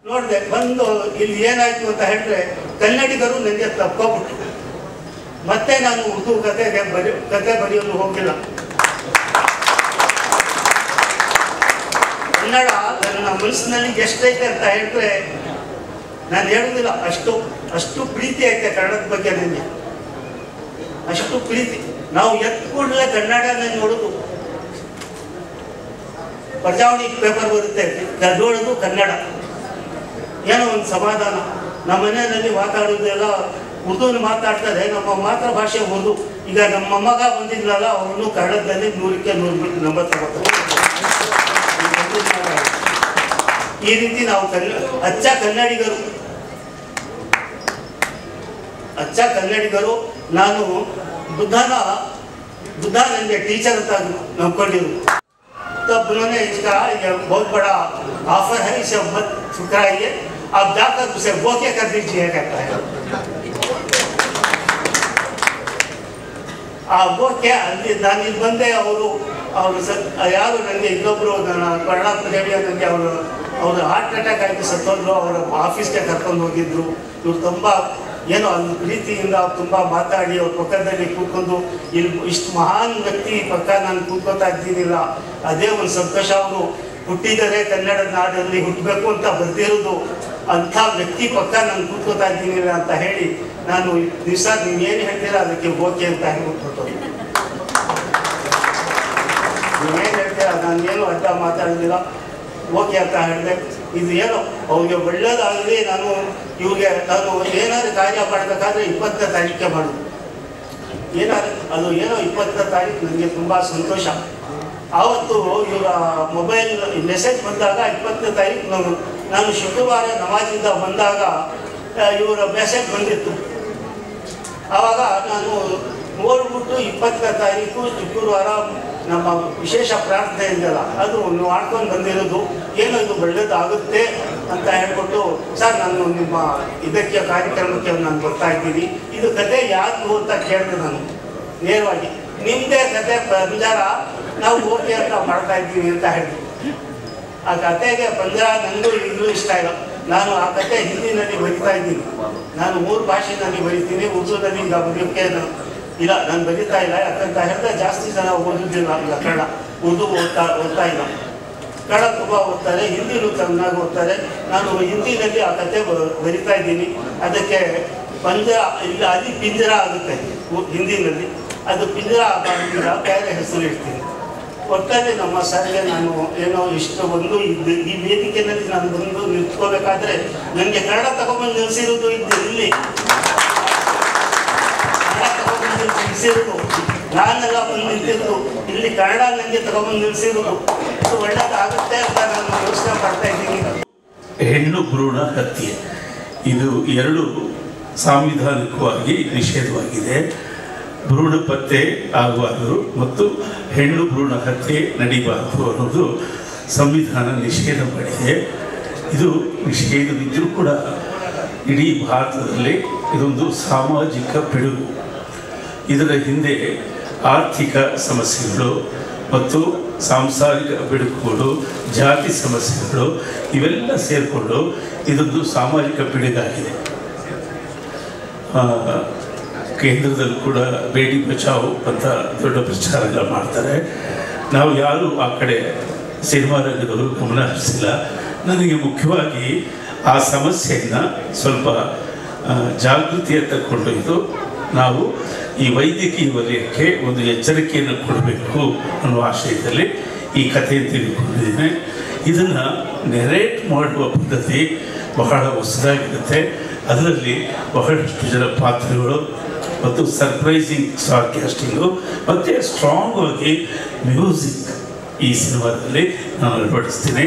ನೋಡಿದೆ ಬಂದು ಇಲ್ಲಿ ಏನಾಯ್ತು ಅಂತ ಹೇಳಿದ್ರೆ ಕನ್ನಡಿಗರು ನನಗೆ ತಪ್ಪಿಬಿಟ್ರು. ಮತ್ತೆ ನಾನು ಉರ್ದು ಕತೆ ಬರೆಯಲು ಹೋಗಿಲ್ಲ. ಕನ್ನಡ ನನ್ನ ಮನಸ್ಸಿನಲ್ಲಿ ಎಷ್ಟೈತೆ ಅಂತ ಹೇಳಿದ್ರೆ ನಾನು ಹೇಳುವುದಿಲ್ಲ. ಅಷ್ಟು ಪ್ರೀತಿ ಐತೆ ಕನ್ನಡದ ಬಗ್ಗೆ ನನಗೆ, ಅಷ್ಟು ಪ್ರೀತಿ. ನಾವು ಎತ್ತು ಕೂಡಲೇ ಕನ್ನಡನೇ ನೋಡೋದು. ಪ್ರಜಾವಣಿ ಪೇಪರ್ ಬರುತ್ತೆ, ನೋಡೋದು ಕನ್ನಡ. ಏನೋ ಒಂದು ಸಮಾಧಾನ. ನಮ್ಮ ಮನೆಯಲ್ಲಿ ಮಾತಾಡೋದೆಲ್ಲ ಉರ್ದುನ ಮಾತಾಡ್ತಾರೆ. ನಮ್ಮ ಮಾತೃಭಾಷೆ ಉರ್ದು. ಈಗ ನಮ್ಮ ಮಗ ಬಂದಿದ್ನಲ್ಲ, ಅವನು ಕನ್ನಡದಲ್ಲಿ 100ಕ್ಕೆ 100 ನಂಬರ್ ತಗೋತಾರೆ. ಈ ರೀತಿ ನಾವು ಅಚ್ಚ ಕನ್ನಡಿಗರು ನಾನು ಬುದ್ಧ ನನಗೆ ಟೀಚರ್ ಅಂತ ನಂಬ್ಕೊಂಡಿರು तब उन्होंने इसका बहुत बड़ा ऑफर है, इसे मत ठुकराइए, आप जाकर उसे वो क्या कर दीजिए कहता है। वो क्या ನಾನು ಇಲ್ಲಿ ಬಂದೆ ಅವರು ಯಾರು ನನಗೆ ಇನ್ನೊಬ್ರು ಕನ್ನಡ ಪ್ರೇಮಿ ನನಗೆ ಅವರು ಹಾರ್ಟ್ ಅಟ್ಯಾಕ್ ಆಗಿ ಸತ್ತೋದ್ರು, ಅವರ ಆಫೀಸ್ಗೆ ಕರ್ಕೊಂಡು ಹೋಗಿದ್ರು. ಇವ್ರು ತುಂಬ ಏನೋ ಅಲ್ಲಿ ಪ್ರೀತಿಯಿಂದ ತುಂಬ ಮಾತಾಡಿ ಅವ್ರ ಪಕ್ಕದಲ್ಲಿ ಕೂತ್ಕೊಂಡು ಇಲ್ಲಿ ಇಷ್ಟು ಮಹಾನ್ ವ್ಯಕ್ತಿ ಪಕ್ಕ ನಾನು ಕೂತ್ಕೊತಾ ಇದ್ದೀನಿಲ್ಲ, ಅದೇ ಒಂದು ಸಂತೋಷ. ಅವರು ಹುಟ್ಟಿದರೆ ಕನ್ನಡದ ನಾಡಲ್ಲಿ ಹುಟ್ಟಬೇಕು ಅಂತ ಬರ್ದಿರೋದು, ಅಂಥ ವ್ಯಕ್ತಿ ಪಕ್ಕ ನಾನು ಕೂತ್ಕೊತಾ ಇದ್ದೀನಿಲ್ಲ ಅಂತ ಹೇಳಿ ನಾನು ದಿವಸ ನೀವೇನು ಹೇಳ್ತೀರಾ ಅದಕ್ಕೆ ಓಕೆ ಅಂತ ಹೇಳ್ಬಿಟ್ಟು ನೀವೇನು ಹೇಳ್ತೀರಾ ನಾನೇನು ಅಡ್ಡ ಮಾತಾಡೋದಿಲ್ಲ ಓಕೆ ಅಂತ ಹೇಳಿದೆ. ಇದು ಏನೋ ಅವ್ರಿಗೆ ಒಳ್ಳೇದಾಗಲಿ, ಇವ್ರಿಗೆ ನಾನು ಏನಾದ್ರು ಕಾರ್ಯ ಮಾಡಬೇಕಾದ್ರೆ 20ನೇ ತಾರೀಕಿಗೆ ಮಾಡೋದು, ಏನಾದ್ರು ಅದು ಏನೋ 20ನೇ ತಾರೀಕು ನನಗೆ ತುಂಬ ಸಂತೋಷ. ಆವತ್ತು ಇವರ ಮೊಬೈಲ್ ಮೆಸೇಜ್ ಬಂದಾಗ 20ನೇ ತಾರೀಕು ನಾನು ಶುಕ್ರವಾರ ನಮಾಜಿಂದ ಬಂದಾಗ ಇವರ ಮೆಸೇಜ್ ಬಂದಿತ್ತು. ಆವಾಗ ನಾನು ನೋಡ್ಬಿಟ್ಟು 20ನೇ ತಾರೀಕು ಶುಕ್ರವಾರ ನಮ್ಮ ವಿಶೇಷ ಪ್ರಾರ್ಥನೆ ಇದೆಯಲ್ಲ ಅದು ಮಾಡ್ಕೊಂಡು ಬಂದಿರೋದು, ಏನೋ ಇದು ಒಳ್ಳೇದಾಗುತ್ತೆ ಅಂತ ಹೇಳ್ಬಿಟ್ಟು ಸರ್ ನಾನು ನಿಮ್ಮ ಇದಕ್ಕೆ ಕಾರ್ಯಕ್ರಮಕ್ಕೆ ನಾನು ಬರ್ತಾ ಇದ್ದೀನಿ, ಇದು ಕತೆ ಯಾವುದು ಅಂತ ಕೇಳಿದೆ. ನಾನು ನೇರವಾಗಿ ನಿಮ್ಮದೇ ಕತೆ ಬಂಜಾರ ನಾವು ಓಕೆ ಅಂತ ಮಾಡ್ತಾ ಇದ್ದೀವಿ ಅಂತ ಹೇಳಿದ್ವಿ. ಆ ಕತೆಗೆ ಬಂಜಾರ ನನಗೂ ಈಗಲೂ ಇಷ್ಟ ಇಲ್ಲ. ನಾನು ಆ ಕತೆ ಹಿಂದಿನಲ್ಲಿ ಬರಿತಾ ಇದ್ದೀನಿ, ನಾನು 3 ಭಾಷೆನಲ್ಲಿ ಬರಿತೀನಿ, ಉರ್ದುನಲ್ಲಿ ಈಗ ಬರೆಯೋಕ್ಕೆ ಇಲ್ಲ ನಾನು ಬರೀತಾ ಇಲ್ಲ. ಯಾಕಂತ ಹೇಳಿದ್ರೆ ಜಾಸ್ತಿ ಜನ ಓದೋದಿಲ್ಲ ಈಗ ಕನ್ನಡ, ಉರ್ದು ಓದ್ತಾ ಇಲ್ಲ. ಕನ್ನಡ ತುಂಬ ಓದ್ತಾರೆ, ಹಿಂದಿನೂ ಚೆನ್ನಾಗಿ ಓದ್ತಾರೆ. ನಾನು ಹಿಂದಿನಲ್ಲಿ ಆ ಕತೆ ಬರಿತಾ ಇದ್ದೀನಿ. ಅದಕ್ಕೆ ಇಲ್ಲ ಅದು ಪಿಂಜರ ಆಗುತ್ತೆ ಹಿಂದಿನಲ್ಲಿ, ಅದು ಪಿಂಜರ ಆಗಿಲ್ಲ, ಬೇರೆ ಹೆಸರು ಇಡ್ತೀನಿ. ಒಟ್ಟಾರೆ ನಮ್ಮ ಸರ್ಗೆ ನಾನು ಏನೋ ಇಷ್ಟು ಒಂದು ಈ ವೇದಿಕೆಯಲ್ಲಿ ನಾನು ಬಂದು ನಿಂತ್ಕೋಬೇಕಾದ್ರೆ ನನಗೆ ಕನ್ನಡ ತಗೊಂಡ್ಬಂದು ನಿಲ್ಲಿಸಿರೋದು ಇಲ್ಲಿ ನಿಲ್ಲಿಸಿರೋದು ನಾನೆಲ್ಲ ಬಂದು ನಿಂತಿರೋದು ಇಲ್ಲಿ ಕನ್ನಡ ನನಗೆ ತಗೊಂಡ್ಬಂದು ನಿಲ್ಲಿಸಿರೋದು ಒಳ್ಳೇದಾಗುತ್ತೆ ಅಂತ ನಾನು ಯೋಚನೆ ಮಾಡ್ತಾ ಇದ್ದೀನಿ. ಹೆಣ್ಣು ಭ್ರೂಣ ಹತ್ಯೆ ಇದು 2 ಸಾಂವಿಧಾನಿಕವಾಗಿ ನಿಷೇಧವಾಗಿದೆ. ಭ್ರೂಣ ಪತ್ತೆ ಆಗಬಾರದು ಮತ್ತು ಹೆಣ್ಣು ಭ್ರೂಣ ಹತ್ಯೆ ನಡೀಬಾರದು ಅನ್ನೋದು ಸಂವಿಧಾನ ನಿಷೇಧ ಮಾಡಿದೆ. ಇದು ನಿಷೇಧವಿದ್ದರೂ ಕೂಡ ಇಡೀ ಭಾರತದಲ್ಲಿ ಇದೊಂದು ಸಾಮಾಜಿಕ ಪಿಡುಗು. ಇದರ ಹಿಂದೆ ಆರ್ಥಿಕ ಸಮಸ್ಯೆಗಳು ಮತ್ತು ಸಾಂಸಾರಿಕ ಬಿಡುಕುಗಳು, ಜಾತಿ ಸಮಸ್ಯೆಗಳು ಇವೆಲ್ಲ ಸೇರಿಕೊಂಡು ಇದೊಂದು ಸಾಮಾಜಿಕ ಪಿಡುಗಾಗಿದೆ. ಕೇಂದ್ರದಲ್ಲಿ ಕೂಡ ಬೇಟಿ ಬಚಾವ್ ಅಂತ ದೊಡ್ಡ ಪ್ರಚಾರಗಳು ಮಾಡ್ತಾರೆ. ನಾವು ಯಾರೂ ಆ ಕಡೆ ಸಿನಿಮಾ ರಂಗದವರು ಗಮನ ಹರಿಸಿಲ್ಲ. ನನಗೆ ಮುಖ್ಯವಾಗಿ ಆ ಸಮಸ್ಯೆಯನ್ನು ಸ್ವಲ್ಪ ಜಾಗೃತಿಯತ್ತ ಕೊಂಡೊಯ್ದು ನಾವು ಈ ವೈದ್ಯಕೀಯ ವಲಯಕ್ಕೆ ಒಂದು ಎಚ್ಚರಿಕೆಯನ್ನು ಕೊಡಬೇಕು ಅನ್ನುವ ಆಶಯದಲ್ಲಿ ಈ ಕಥೆಯನ್ನು ತಿಳಿದುಕೊಂಡಿದ್ದೇನೆ. ಇದನ್ನು ನೆರೇಟ್ ಮಾಡುವ ಪದ್ಧತಿ ಬಹಳ ಹೊಸದಾಗಿರುತ್ತೆ. ಅದರಲ್ಲಿ ಬಹಳಷ್ಟು ಜನ ಪಾತ್ರಗಳು ಮತ್ತು ಸರ್ಪ್ರೈಸಿಂಗ್ ಸಾರ್ಕ್ಯಾಸ್ಟಿಂಗು ಮತ್ತು ಸ್ಟ್ರಾಂಗ್ ಆಗಿ ಮ್ಯೂಸಿಕ್ ಈ ಸಿನಿಮಾದಲ್ಲಿ ನಾನು ಅಳವಡಿಸ್ತೀನಿ.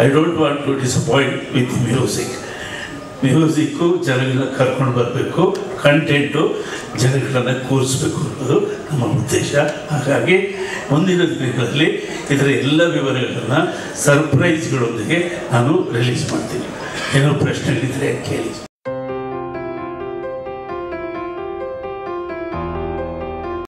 I don't want to disappoint with music ಜನಗಳನ್ನ ಕರ್ಕೊಂಡು ಬರಬೇಕು, ಕಂಟೆಂಟು ಜನಗಳನ್ನು ಕೂರಿಸ್ಬೇಕು ಅನ್ನೋದು ನಮ್ಮ ಉದ್ದೇಶ. ಹಾಗಾಗಿ ಮುಂದಿನ ದಿನಗಳಲ್ಲಿ ಇದರ ಎಲ್ಲ ವಿವರಗಳನ್ನು ಸರ್ಪ್ರೈಸ್ಗಳೊಂದಿಗೆ ನಾನು ರಿಲೀಸ್ ಮಾಡ್ತೀನಿ. ಏನೋ ಪ್ರಶ್ನೆಗಳಿದ್ರೆ ಕೇಳಿ.